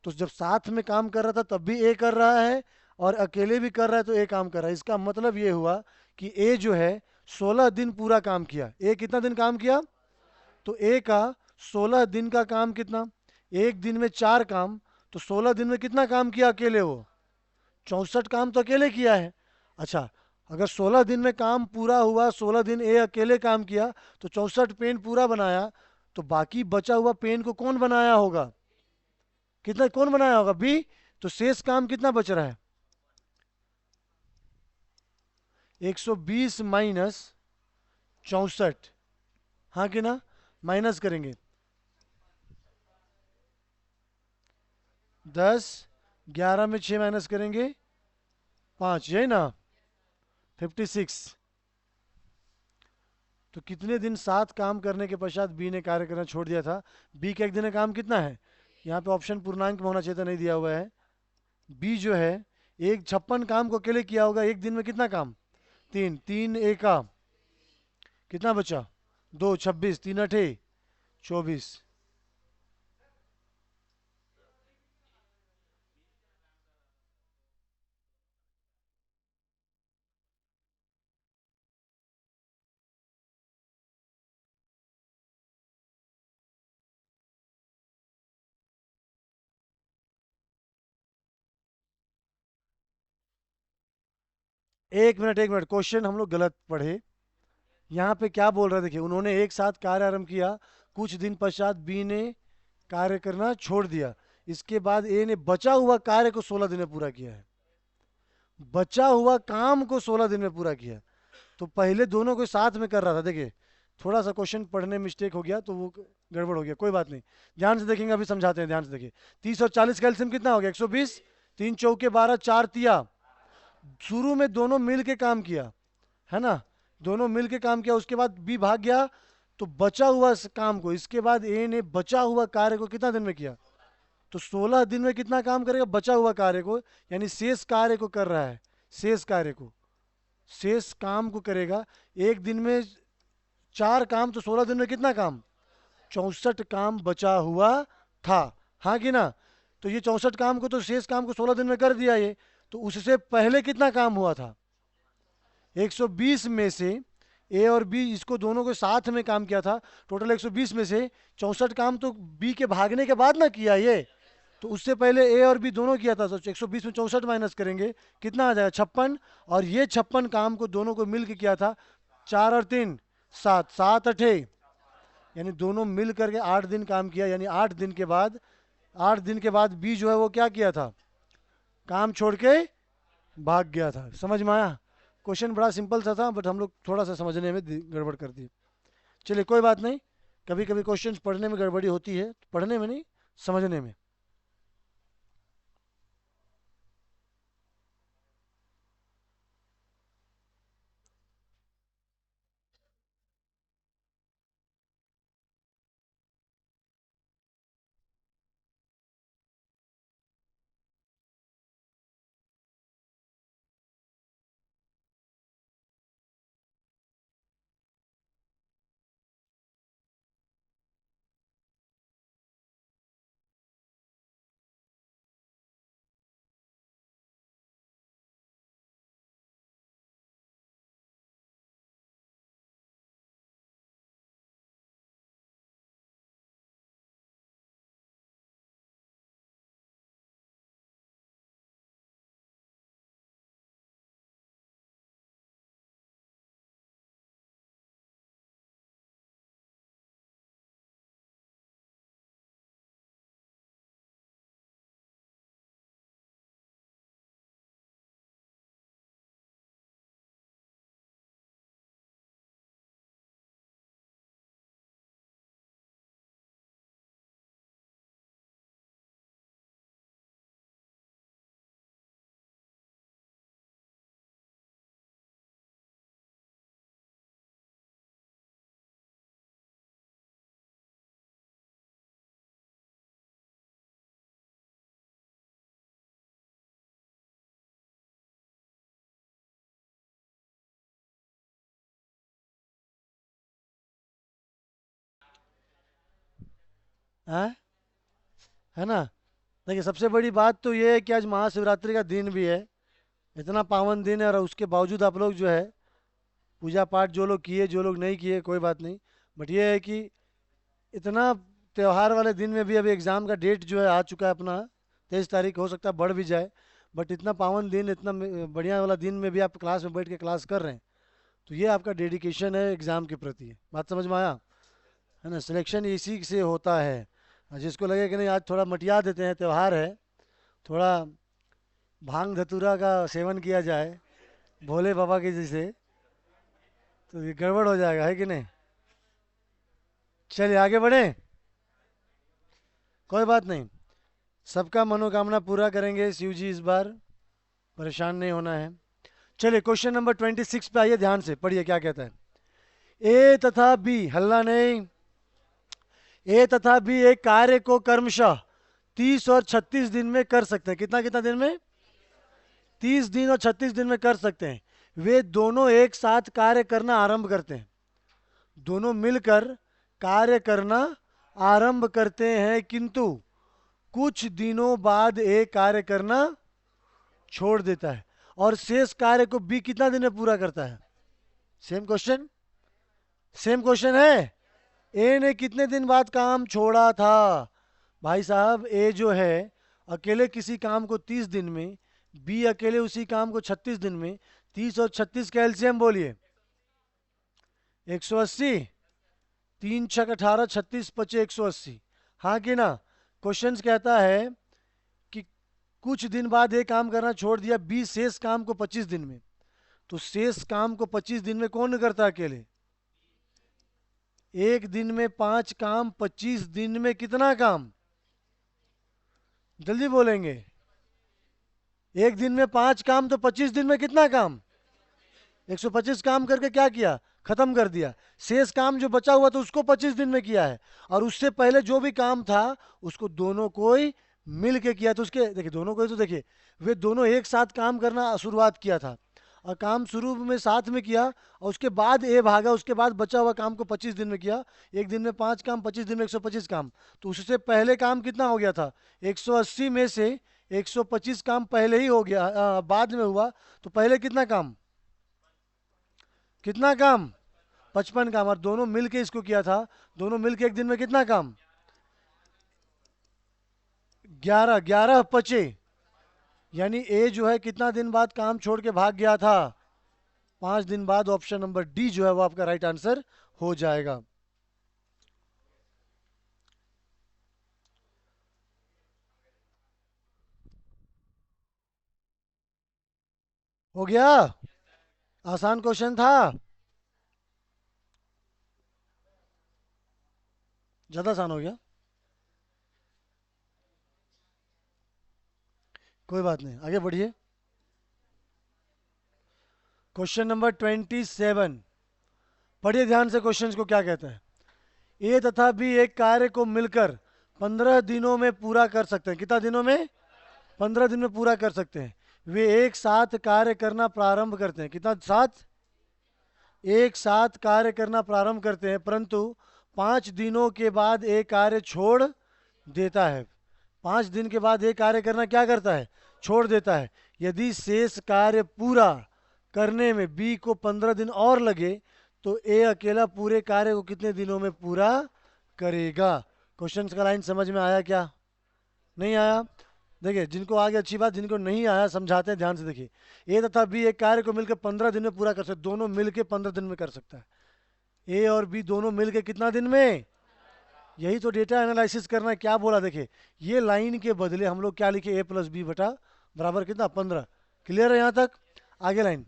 तो जब साथ में काम कर रहा था तब भी ए कर रहा है, और अकेले भी कर रहा है तो ए काम कर रहा है। इसका मतलब ये हुआ कि ए जो है 16 दिन पूरा काम किया। ए कितना दिन काम किया, तो ए का 16 दिन का काम कितना, एक दिन में 4 काम, तो 16 दिन में कितना काम किया अकेले, वो 64 काम तो अकेले किया है। अच्छा अगर 16 दिन में काम पूरा हुआ, 16 दिन ए अकेले काम किया, तो 64 पेन पूरा बनाया, तो बाकी बचा हुआ पेन को कौन बनाया होगा, कितना कौन बनाया होगा, बी। तो शेष काम कितना बच रहा है, 120 माइनस 64, हाँ कि ना। माइनस करेंगे 10, 11 में 6 माइनस करेंगे 5, यही ना 56। तो कितने दिन साथ काम करने के पश्चात बी ने कार्य करना छोड़ दिया था। बी का एक दिन का काम कितना है, यहाँ पे ऑप्शन पूर्णांक में होना चाहिए था, नहीं दिया हुआ है। बी जो है एक 56 काम को अकेले किया होगा, एक दिन में कितना काम, 3, 3 एका कितना बचा, 2, 26, 3 अठे 24। एक मिनट एक मिनट, क्वेश्चन हम लोग गलत पढ़े। यहाँ पे क्या बोल रहे हैं, देखिए उन्होंने एक साथ कार्य आरंभ किया, कुछ दिन पश्चात बी ने कार्य करना छोड़ दिया, इसके बाद ए ने बचा हुआ कार्य को 16 दिन में पूरा किया है, बचा हुआ काम को 16 दिन में पूरा किया। तो पहले दोनों को साथ में कर रहा था। देखिए थोड़ा सा क्वेश्चन पढ़ने में मिस्टेक हो गया तो वो गड़बड़ हो गया, कोई बात नहीं, ध्यान से देखेंगे, अभी समझाते हैं, ध्यान से देखिए। 30 और 40 का एलसीएम कितना हो गया, 120, 3 चौके 12, 4 तिया। शुरू में दोनों मिल के काम किया है ना, दोनों मिल के काम किया, उसके बाद बी भाग गया, तो बचा हुआ इस काम को, इसके बाद ए ने बचा हुआ कार्य को कितना दिन में किया, तो 16 दिन में कितना काम करेगा, बचा हुआ कार्य को, यानी शेष कार्य को कर रहा है, शेष कार्य को, शेष काम को करेगा। एक दिन में 4 काम, तो 16 दिन में कितना काम, 64 काम बचा हुआ था, हाँ कि ना। तो ये 64 काम को, तो शेष काम को 16 दिन में कर दिया ये, तो उससे पहले कितना काम हुआ था, 120 में से ए और बी, इसको दोनों को साथ में काम किया था, टोटल 120 में से 64 काम तो बी के भागने के बाद ना किया ये, तो उससे पहले ए और बी दोनों किया था, तो 120 में 64 माइनस करेंगे, कितना आ जाएगा 56, और ये 56 काम को दोनों को मिल के किया था, 4 और 3 7, 7 अठे, यानी दोनों मिल करके 8 दिन काम किया, यानी 8 दिन के बाद बी जो है वो क्या किया था, काम छोड़ के भाग गया था। समझ में आया? क्वेश्चन बड़ा सिंपल सा था, बट हम लोग थोड़ा सा समझने में गड़बड़ कर दी। चलिए कोई बात नहीं, कभी कभी क्वेश्चन पढ़ने में गड़बड़ी होती है, पढ़ने में नहीं, समझने में। है है ना? देखिए, सबसे बड़ी बात तो ये है कि आज महाशिवरात्रि का दिन भी है, इतना पावन दिन है, और उसके बावजूद आप लोग जो है पूजा पाठ, जो लोग किए जो लोग नहीं किए कोई बात नहीं, बट ये है कि इतना त्यौहार वाले दिन में भी अभी एग्ज़ाम का डेट जो है आ चुका है अपना, 23 तारीख, हो सकता है बढ़ भी जाए, बट इतना पावन दिन, इतना बढ़िया वाला दिन में भी आप क्लास में बैठ के क्लास कर रहे हैं, तो ये आपका डेडिकेशन है एग्ज़ाम के प्रति। बात समझ में आया? है ना? सिलेक्शन इसी से होता है। जिसको लगे कि नहीं आज थोड़ा मटिया देते हैं, त्यौहार है, थोड़ा भांग धतूरा का सेवन किया जाए भोले बाबा के जैसे, तो ये गड़बड़ हो जाएगा, है कि नहीं? चलिए आगे बढ़े, कोई बात नहीं, सबका मनोकामना पूरा करेंगे शिव जी इस बार, परेशान नहीं होना है। चलिए क्वेश्चन नंबर 26 पे आइए, ध्यान से पढ़िए क्या कहता है। ए तथा बी, हल्ला नहीं, ए तथा बी एक कार्य को कर्मशः 30 और 36 दिन में कर सकते हैं। कितना कितना दिन में? 30 दिन और 36 दिन में कर सकते हैं। वे दोनों एक साथ कार्य करना आरंभ करते हैं, दोनों मिलकर कार्य करना आरंभ करते हैं, किंतु कुछ दिनों बाद एक कार्य करना छोड़ देता है, और शेष कार्य को बी कितना दिन में पूरा करता है? सेम क्वेश्चन, सेम क्वेश्चन है। ए ने कितने दिन बाद काम छोड़ा था? भाई साहब, ए जो है अकेले किसी काम को 30 दिन में, बी अकेले उसी काम को 36 दिन में, 30 और 36 का एलसीएम बोलिए, 180, 3 छक 18, 36 पचे 180, हाँ कि ना? क्वेश्चन कहता है कि कुछ दिन बाद ये काम करना छोड़ दिया, बी शेष काम को 25 दिन में, तो शेष काम को 25 दिन में कौन करता है अकेले? एक दिन में 5 काम, 25 दिन में कितना काम? जल्दी बोलेंगे। एक दिन में 5 काम, तो 25 दिन में कितना काम? 125 काम करके क्या किया? खत्म कर दिया। शेष काम जो बचा हुआ तो उसको 25 दिन में किया है, और उससे पहले जो भी काम था उसको दोनों को ही मिल के किया, तो उसके देखिए दोनों को ही, तो देखिए वे दोनों एक साथ काम करना शुरुआत किया था, और काम शुरू में साथ में किया, और उसके बाद ए भागा, उसके बाद बचा हुआ काम को 25 दिन में किया। एक दिन में 5 काम, 25 दिन में 125 काम, तो उससे पहले काम कितना हो गया था? 180 में से 125 काम पहले ही हो गया, बाद में हुआ, तो पहले कितना काम? कितना काम? 55 काम। और दोनों मिलके इसको किया था, दोनों मिलके एक दिन में कितना काम? 11। 11 पचे, यानी ए जो है कितना दिन बाद काम छोड़ के भाग गया था? 5 दिन बाद। ऑप्शन नंबर डी जो है वो आपका राइट आंसर हो जाएगा। हो गया? आसान क्वेश्चन था? ज्यादा आसान हो गया? कोई बात नहीं, आगे बढ़िए। क्वेश्चन नंबर 27, पढ़िए ध्यान से क्वेश्चन को क्या कहता है। ए तथा बी एक कार्य को मिलकर 15 दिनों में पूरा कर सकते हैं। कितना दिनों में? 15 दिन में पूरा कर सकते हैं। वे एक साथ कार्य करना प्रारंभ करते हैं। कितना साथ? एक साथ कार्य करना प्रारंभ करते हैं, परंतु 5 दिनों के बाद एक कार्य छोड़ देता है। 5 दिन के बाद एक कार्य करना क्या करता है? छोड़ देता है। यदि शेष कार्य पूरा करने में बी को 15 दिन और लगे तो ए अकेला पूरे कार्य को कितने दिनों में पूरा करेगा? क्वेश्चन का लाइन समझ में आया क्या? नहीं आया? देखिए, जिनको आगे अच्छी बात, जिनको नहीं आया समझाते हैं, ध्यान से देखिए। ए तथा बी एक कार्य को मिलकर 15 दिन में पूरा कर सकते, दोनों मिलकर 15 दिन में कर सकता है। ए और बी दोनों मिलकर कितना दिन में? यही तो डेटा एनालिसिस करना है। क्या बोला देखिए, ये लाइन के बदले हम लोग क्या लिखे? ए प्लस बी बटा बराबर कितना? 15। क्लियर है यहाँ तक? आगे लाइन,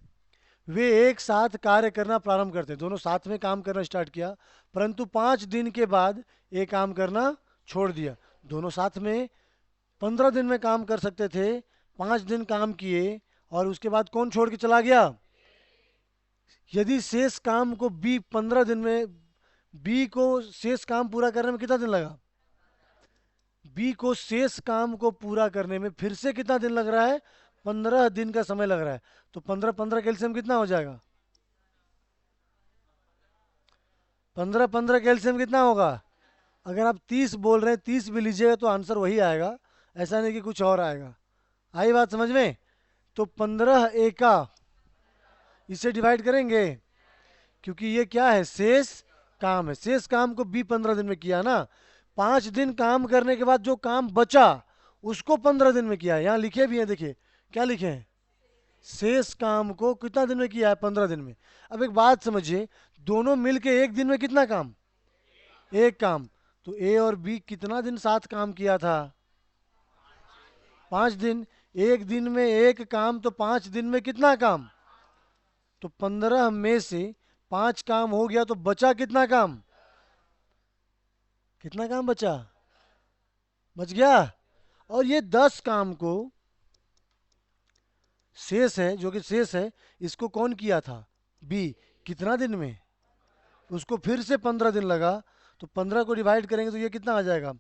वे एक साथ कार्य करना प्रारंभ करते हैं, दोनों साथ में काम करना स्टार्ट किया, परंतु 5 दिन के बाद एक काम करना छोड़ दिया। दोनों साथ में 15 दिन में काम कर सकते थे, 5 दिन काम किए और उसके बाद कौन छोड़ के चला गया? यदि शेष काम को बी 15 दिन में, बी को शेष काम पूरा करने में कितना दिन लगा? बी को शेष काम को पूरा करने में फिर से कितना दिन लग रहा है? 15 दिन का समय लग रहा है। तो 15 15 कैल्शियम कितना हो जाएगा? 15 15 कैल्शियम कितना होगा? अगर आप 30 बोल रहे हैं, 30 भी लीजिएगा तो आंसर वही आएगा, ऐसा नहीं कि कुछ और आएगा। आई बात समझ में? तो 15 एका, इसे डिवाइड करेंगे, क्योंकि ये क्या है? शेष काम है। शेष काम को बी 15 दिन में किया ना, 5 दिन काम करने के बाद जो काम बचा उसको 15 दिन में किया है। यहाँ लिखे भी हैं, देखिए क्या लिखे हैं? शेष काम को कितना दिन में किया है? 15 दिन में। अब एक बात समझिए, दोनों मिलके एक दिन में कितना काम? एक काम। तो ए और बी कितना दिन साथ काम किया था? 5 दिन। एक दिन में एक काम, तो 5 दिन में कितना काम? तो 15 में से 5 काम हो गया, तो बचा कितना काम? कितना काम बचा? बच गया। और ये 10 काम को शेष है, जो कि शेष है, इसको कौन किया था? बी। कितना दिन में? उसको फिर से 15 दिन लगा। तो 15 को डिवाइड करेंगे तो ये कितना आ जाएगा?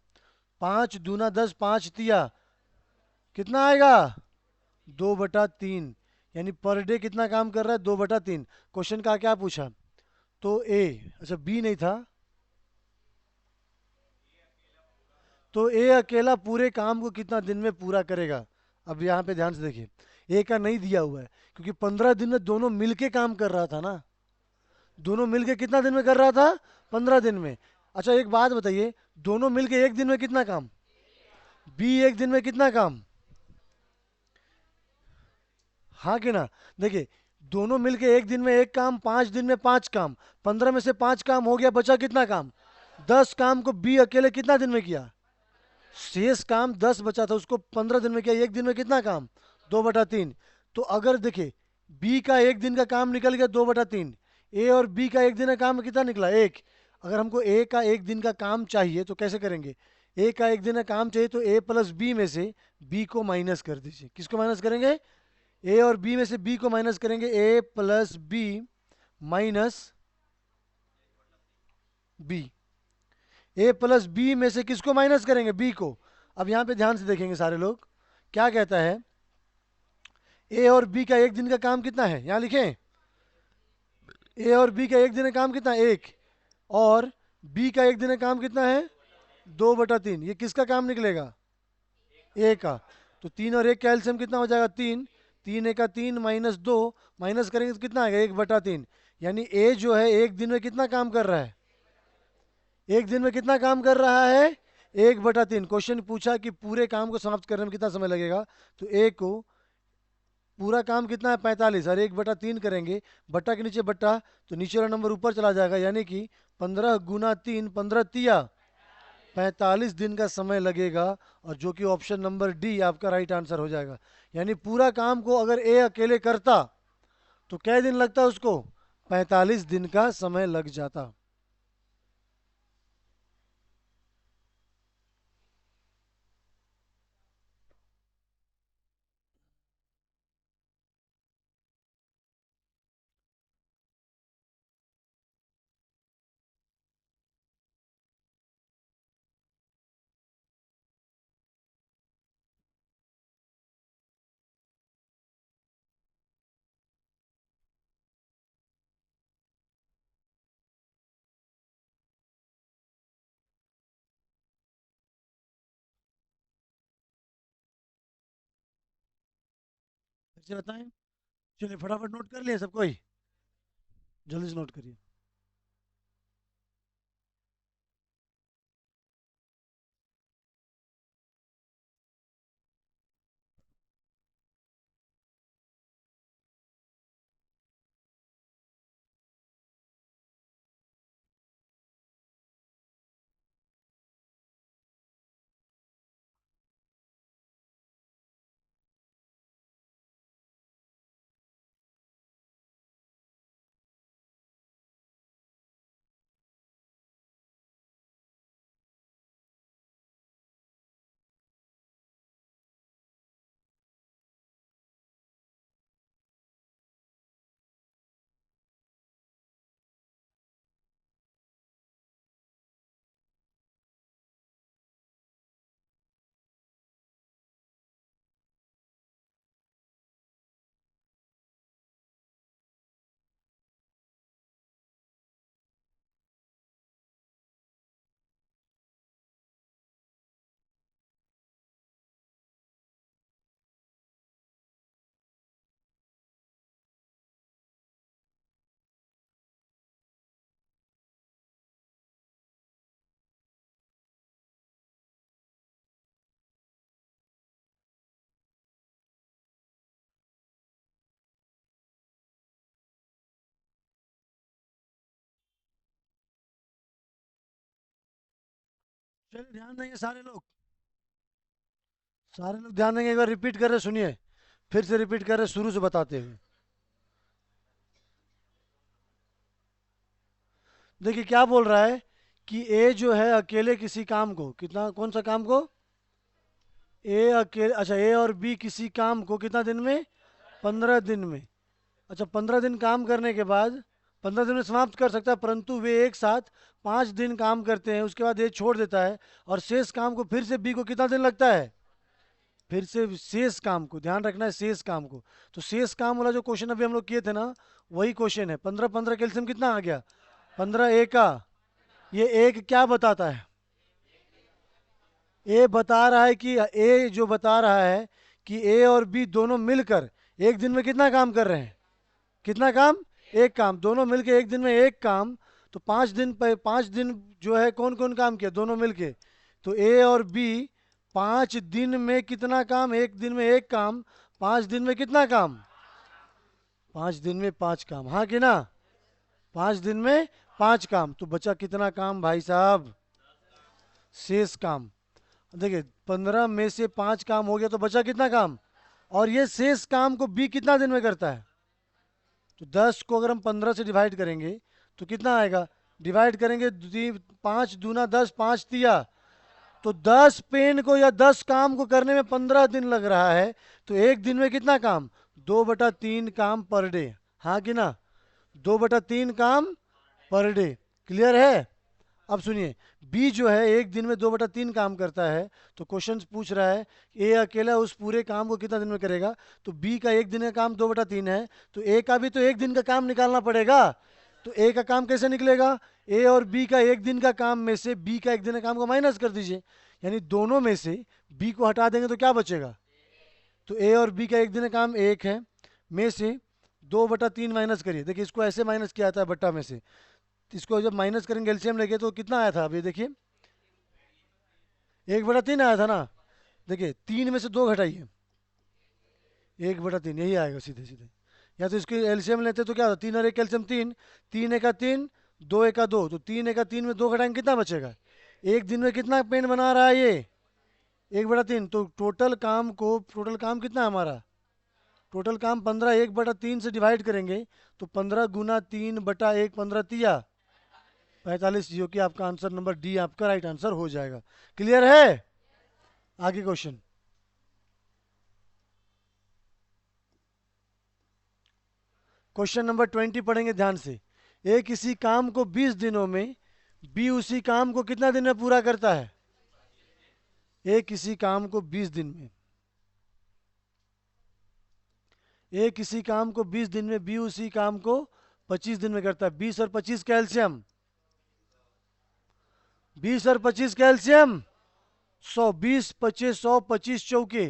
5 दूना 10, 5 तिया कितना आएगा? 2/3। यानी पर डे कितना काम कर रहा है? 2/3। क्वेश्चन का क्या पूछा? तो ए, अच्छा बी नहीं था, तो ए अकेला पूरे काम को कितना दिन में पूरा करेगा? अब यहाँ पे ध्यान से देखिए, ए का नहीं दिया हुआ है, क्योंकि 15 दिन में दोनों मिलके काम कर रहा था ना। दोनों मिलके कितना दिन में कर रहा था? 15 दिन में। अच्छा एक बात बताइए, दोनों मिलके एक दिन में कितना काम? बी एक दिन में कितना काम? हाँ कि ना? देखिए, दोनों मिलके एक दिन में एक काम, 5 दिन में 5 काम, 15 में से 5 काम हो गया, बचा कितना काम? 10 काम को बी अकेले कितना दिन में किया? शेष काम 10 बचा था, उसको 15 दिन में किया। एक दिन में कितना काम? 2/3। तो अगर देखिए, बी का एक दिन का काम निकल गया 2/3, ए और बी का एक दिन का काम कितना निकला? 1। अगर हमको ए का एक दिन का काम चाहिए तो कैसे करेंगे? ए का एक दिन का काम चाहिए तो ए प्लस बी में से बी को माइनस कर दीजिए। किसको माइनस करेंगे? ए और बी में से बी को माइनस करेंगे। ए प्लस बी माइनस बी। ए प्लस बी में से किसको माइनस करेंगे? बी को। अब यहाँ पे ध्यान से देखेंगे सारे लोग, क्या कहता है? ए और बी का एक दिन का काम कितना है? यहाँ लिखें, ए और बी का एक दिन का काम कितना है? 1। और बी का एक दिन का काम कितना है? 2/3। ये किसका काम निकलेगा? ए का। तो 3 और 1 का एलसीएम कितना हो जाएगा? 3। 3 1 का 3 -2, माइनस करेंगे तो कितना आएगा? 1/3। यानी ए जो है एक दिन में कितना काम कर रहा है, एक दिन में कितना काम कर रहा है, 1/3। क्वेश्चन पूछा कि पूरे काम को समाप्त करने में कितना समय लगेगा, तो ए को पूरा काम कितना है 45 और 1/3 करेंगे, बट्टा के नीचे बट्टा, तो नीचे वाला नंबर ऊपर चला जाएगा, यानी कि 15 गुना 3, 15 तिया 45 दिन का समय लगेगा, और जो कि ऑप्शन नंबर डी आपका राइट आंसर हो जाएगा। यानी पूरा काम को अगर ए अकेले करता तो क्या दिन लगता उसको, 45 दिन का समय लग जाता। फिर से बताएं। चलिए फटाफट नोट कर लिए सब कोई, जल्दी से नोट करिए। चलिए ध्यान देंगे सारे लोग, सारे लोग ध्यान देंगे, एक बार रिपीट कर रहे सुनिए, फिर से रिपीट कर रहे शुरू से बताते हुए। देखिए क्या बोल रहा है कि ए जो है अकेले किसी काम को कितना, कौन सा काम को, ए अकेले, अच्छा ए और बी किसी काम को कितना दिन में, 15 दिन में। अच्छा 15 दिन काम करने के बाद 15 दिन में समाप्त कर सकता है, परंतु वे एक साथ 5 दिन काम करते हैं, उसके बाद ये छोड़ देता है, और शेष काम को फिर से बी को कितना दिन लगता है, फिर से शेष काम को, ध्यान रखना है शेष काम को। तो शेष काम वाला जो क्वेश्चन अभी हम लोग किए थे ना, वही क्वेश्चन है। 15 15 कैल्शियम कितना आ गया, 15 का, ये एक क्या बताता है, ए बता रहा है कि ए जो बता रहा है कि ए और बी दोनों मिलकर एक दिन में कितना काम कर रहे हैं, कितना काम, एक काम, दोनों मिलकर एक दिन में एक काम। तो 5 दिन पे 5 दिन जो है कौन कौन काम किया, दोनों मिलके। तो ए और बी 5 दिन में कितना काम, एक दिन में एक काम, 5 दिन में कितना काम, 5 दिन में 5 काम, हाँ कि ना, 5 दिन में 5 काम। तो बचा कितना काम भाई साहब, शेष काम। देखिए 15 में से 5 काम हो गया, तो बचा कितना काम, और ये शेष काम को बी कितना दिन में करता है। तो 10 को अगर हम 15 से डिवाइड करेंगे तो कितना आएगा, डिवाइड करेंगे 5 दूना 10, 5 तिया, तो 10 पेन को या 10 काम को करने में 15 दिन लग रहा है। तो एक दिन में कितना काम, 2/3 काम पर डे, हाँ कि ना, 2/3 काम पर डे। क्लियर है। अब सुनिए, बी जो है एक दिन में 2/3 काम करता है, तो क्वेश्चन पूछ रहा है ए अकेला उस पूरे काम को कितना दिन में करेगा। तो बी का एक दिन का काम 2/3 है, तो ए का भी तो एक दिन का काम निकालना पड़ेगा। तो ए का काम कैसे निकलेगा, ए और बी का एक दिन का काम में से बी का एक दिन का काम को माइनस कर दीजिए, यानी दोनों में से बी को हटा देंगे तो क्या बचेगा। तो ए और बी का एक दिन का काम 1 है, में से 2/3 माइनस करिए, देखिए इसको ऐसे माइनस किया था बट्टा में से, इसको जब माइनस करेंगे एलसीएम लेके तो कितना आया था, अभी देखिए 1/3 आया था ना। देखिए 3 में से 2 घटाइए, 1/3 यही आएगा सीधे सीधे। या तो इसकी एलसीएम लेते तो क्या होता, 3 और 1 एलसीएम 3, 3 एका 3, 2 एका 2, तो 3 एका 3 में 2 घटाएंगे कितना बचेगा, एक दिन में कितना पेन बना रहा है ये 1/3। तो टोटल काम कितना है हमारा, टोटल काम 15, 1/3 से डिवाइड करेंगे तो 15 गुना 3/1, 15 तिया 45, जो कि आपका आंसर नंबर डी आपका राइट आंसर हो जाएगा। क्लियर है, आगे क्वेश्चन। क्वेश्चन नंबर 20 पढ़ेंगे ध्यान से। ए किसी काम को 20 दिनों में, बी उसी काम को कितना दिन में पूरा करता है। ए किसी काम को 20 दिन में, ए किसी काम को 20 दिन में, बी उसी काम को 25 दिन में करता है। 20 और 25 कैल्शियम, 20 और 25 कैल्शियम 100, 20 25 100, 25 चौके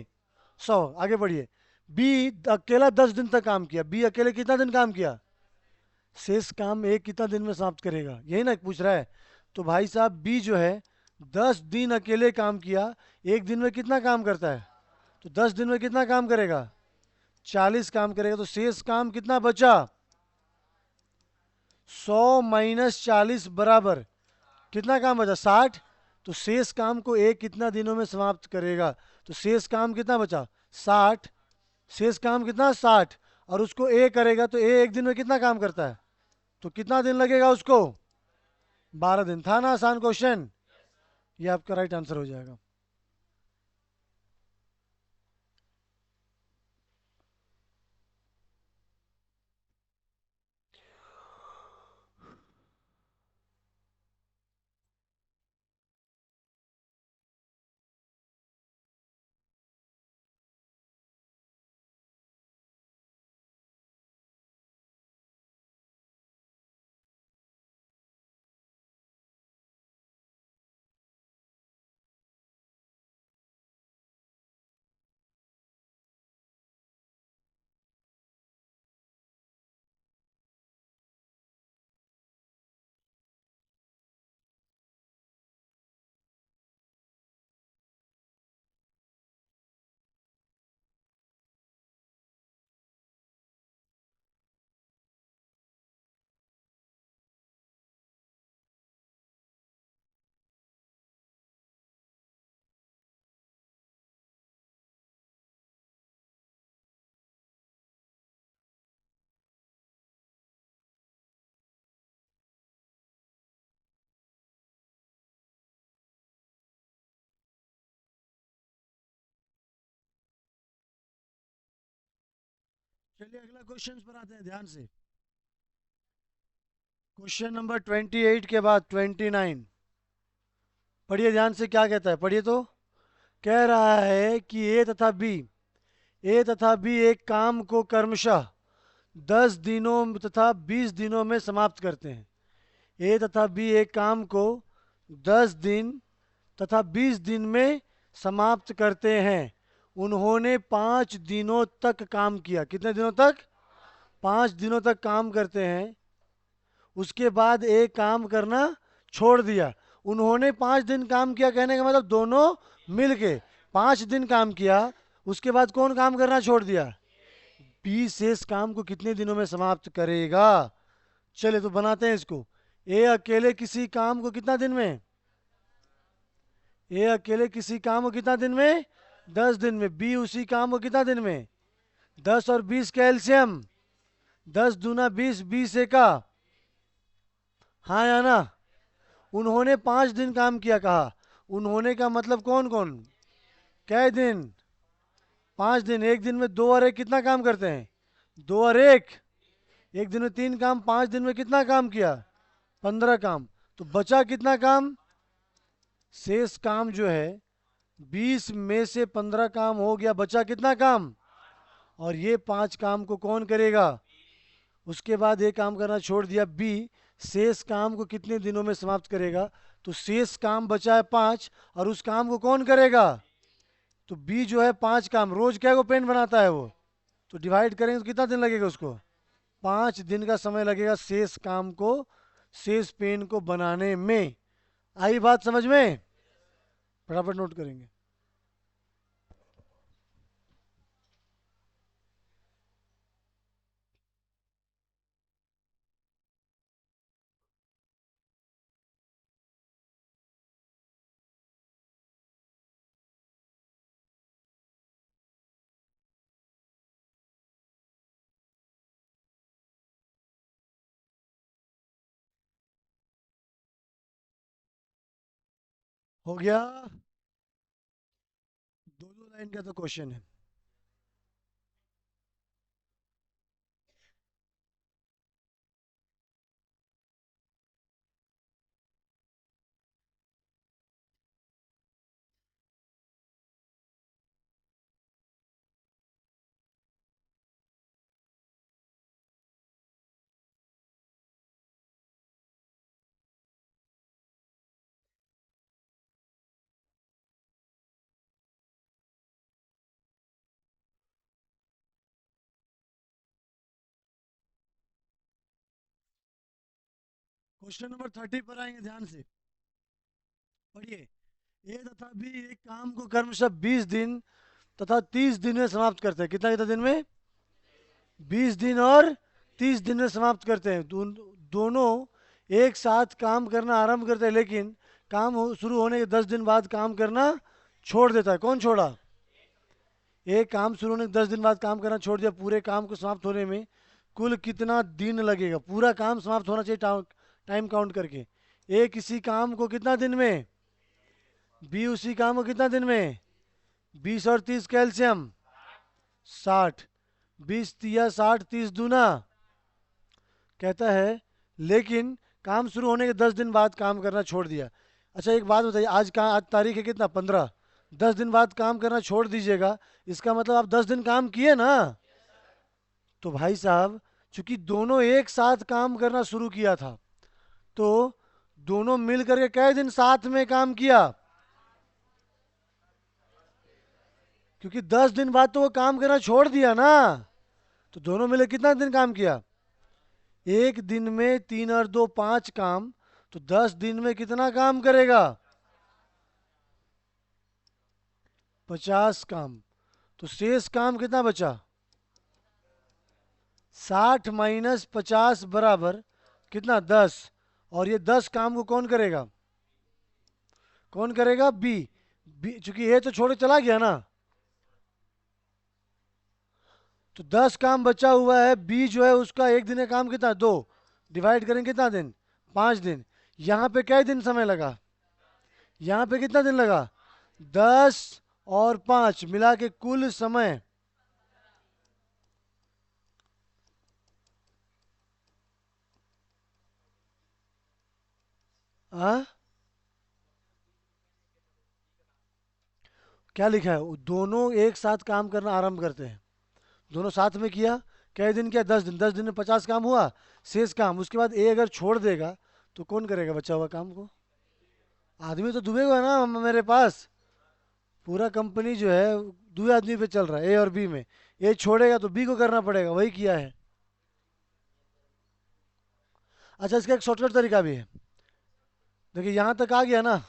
100। आगे बढ़िए। बी अकेला 10 दिन तक काम किया, बी अकेले कितना दिन काम किया, शेष काम ए कितना दिन में समाप्त करेगा, यही ना पूछ रहा है। तो भाई साहब बी जो है 10 दिन अकेले काम किया, एक दिन में कितना काम करता है, तो 10 दिन में कितना काम करेगा, 40 काम करेगा। तो शेष काम कितना बचा, 100 माइनस 40 बराबर कितना काम बचा, 60। तो शेष काम को ए कितना दिनों में समाप्त करेगा, तो शेष काम कितना बचा 60, शेष काम कितना 60, और उसको ए करेगा तो ए एक दिन में कितना काम करता है, तो कितना दिन लगेगा उसको, 12 दिन। था ना आसान क्वेश्चन, ये आपका राइट आंसर हो जाएगा। चलिए अगला क्वेश्चन पर आते हैं ध्यान से। क्वेश्चन नंबर 28 के बाद 29 पढ़िए ध्यान से, क्या कहता है पढ़िए। तो कह रहा है कि ए तथा बी एक काम को क्रमशः 10 दिनों तथा 20 दिनों में समाप्त करते हैं। ए तथा बी एक काम को 10 दिन तथा 20 दिन में समाप्त करते हैं। उन्होंने 5 दिनों तक काम किया, कितने दिनों तक, 5 दिनों तक काम करते हैं। उसके बाद एक काम करना छोड़ दिया। उन्होंने 5 दिन काम किया कहने का मतलब दोनों मिलके 5 दिन काम किया, उसके बाद कौन काम करना छोड़ दिया, बी शेष काम को कितने दिनों में समाप्त करेगा। चले तो बनाते हैं इसको। ए अकेले किसी काम को कितना दिन में, ए अकेले किसी काम को कितना दिन में, 10 दिन में। बी उसी काम को कितना दिन में, 10 और 20 का एलसीएम, 10 दूना 20, 20 एका, हाँ या ना। उन्होंने 5 दिन काम किया कहा, उन्होंने का मतलब कौन कौन, कै दिन, 5 दिन। एक दिन में 2 और 1 कितना काम करते हैं, 2 और 1, एक दिन में 3 काम, 5 दिन में कितना काम किया, 15 काम। तो बचा कितना काम, शेष काम जो है 20 में से 15 काम हो गया, बचा कितना काम, और ये 5 काम को कौन करेगा। उसके बाद ये काम करना छोड़ दिया बी, शेष काम को कितने दिनों में समाप्त करेगा। तो शेष काम बचा है 5, और उस काम को कौन करेगा, तो बी जो है 5 काम, रोज क्या को पेन बनाता है वो, तो डिवाइड करेंगे तो कितना दिन लगेगा उसको, 5 दिन का समय लगेगा शेष काम को, शेष पेन को बनाने में। आई बात समझ में? फटाफट नोट करेंगे। हो गया? दो दो लाइन का तो क्वेश्चन है। क्वेश्चन नंबर 30 पर आएंगे, ध्यान से पढ़िए। ए तथा बी एक काम को क्रमशः 20 दिन तथा 30 दिन में समाप्त करते हैं। कितना कितना दिन में? 20 दिन और 30 दिन में समाप्त करते हैं। दोनों एक साथ काम करना आरंभ करते हैं, लेकिन शुरू होने के 10 दिन बाद काम करना छोड़ देता है। कौन छोड़ा? एक काम शुरू होने के 10 दिन बाद काम करना छोड़ दिया। पूरे काम को समाप्त होने में कुल कितना दिन लगेगा? पूरा काम समाप्त होना चाहिए टाइम काउंट करके। ए किसी काम को कितना दिन में, बी उसी काम को कितना दिन में? 20 और 30 कैल्शियम 60। 20 तिया 60, 30 दूना। कहता है लेकिन काम शुरू होने के 10 दिन बाद काम करना छोड़ दिया। अच्छा एक बात बताइए, आज तारीख है कितना? 15। 10 दिन बाद काम करना छोड़ दीजिएगा, इसका मतलब आप 10 दिन काम किए ना। तो भाई साहब, चूंकि दोनों एक साथ काम करना शुरू किया था, तो दोनों मिल करके कई दिन साथ में काम किया? क्योंकि 10 दिन बाद तो वो काम करना छोड़ दिया ना। तो दोनों मिले कितना दिन काम किया? एक दिन में 3 और 2 5 काम, तो 10 दिन में कितना काम करेगा? 50 काम। तो शेष काम कितना बचा? 60 - 50 बराबर कितना? 10। और ये 10 काम को कौन करेगा? कौन करेगा? बी। बी चूंकि ए तो छोड़ के चला गया ना, तो 10 काम बचा हुआ है। बी जो है उसका एक दिन का काम कितना? 2। डिवाइड करेंगे कितना दिन? 5 दिन। यहाँ पे कै दिन समय लगा? यहाँ पे कितना दिन लगा? 10 और 5 मिला के कुल समय आ? क्या लिखा है? वो दोनों एक साथ काम करना आरंभ करते हैं। दोनों साथ में किया। कै दिन किया? 10 दिन। 10 दिन में 50 काम हुआ। शेष काम उसके बाद ए अगर छोड़ देगा तो कौन करेगा बचा हुआ काम को? आदमी तो डूबेगा ना मेरे पास। पूरा कंपनी जो है दो आदमी पे चल रहा है, ए और बी में। ए छोड़ेगा तो बी को करना पड़ेगा, वही किया है। अच्छा इसका एक शॉर्टकट तरीका भी है। देखिए यहाँ तक आ गया ना।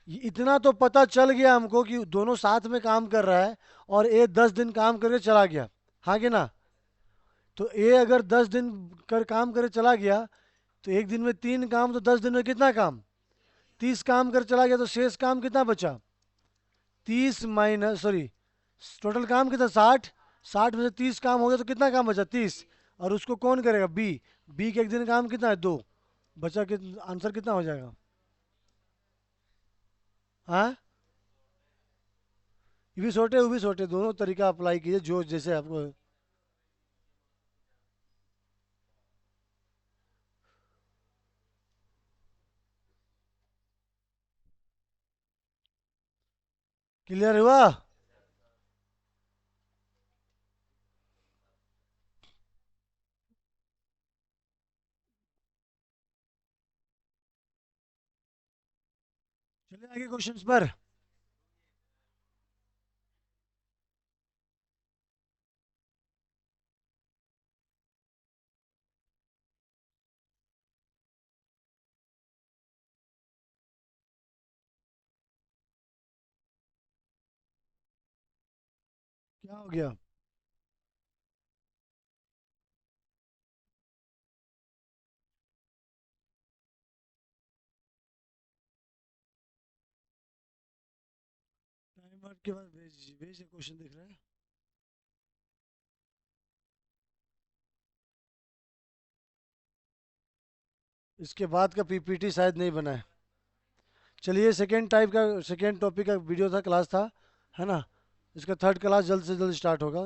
इतना तो पता चल गया हमको कि दोनों साथ में काम कर रहा है, और ए 10 दिन काम करके चला गया। हाँ कि ना? तो ए अगर 10 दिन कर काम करे चला गया, तो एक दिन में 3 काम, तो 10 दिन में कितना काम? 30 काम कर चला गया, तो शेष काम कितना बचा? 30 - टोटल काम कितना? 60। 60 में से 30 काम हो गया, तो कितना काम बचा? 30। और उसको कौन करेगा? बी। बी के एक दिन काम कितना है? 2। बचा कितना? आंसर कितना हो जाएगा? हाँ, ये भी छोटे वो भी छोटे, दोनों तरीका अप्लाई कीजिए जो जैसे आपको। क्लियर हुआ? चलिए आगे क्वेश्चंस पर। क्या हो गया? टाइम वर्ड के बाद भेज भेज क्वेश्चन दिख रहा है। इसके बाद का पीपीटी शायद नहीं बना है। चलिए, सेकेंड टाइप का, सेकेंड टॉपिक का वीडियो था, क्लास था, है ना। इसका थर्ड क्लास जल्द से जल्द स्टार्ट होगा।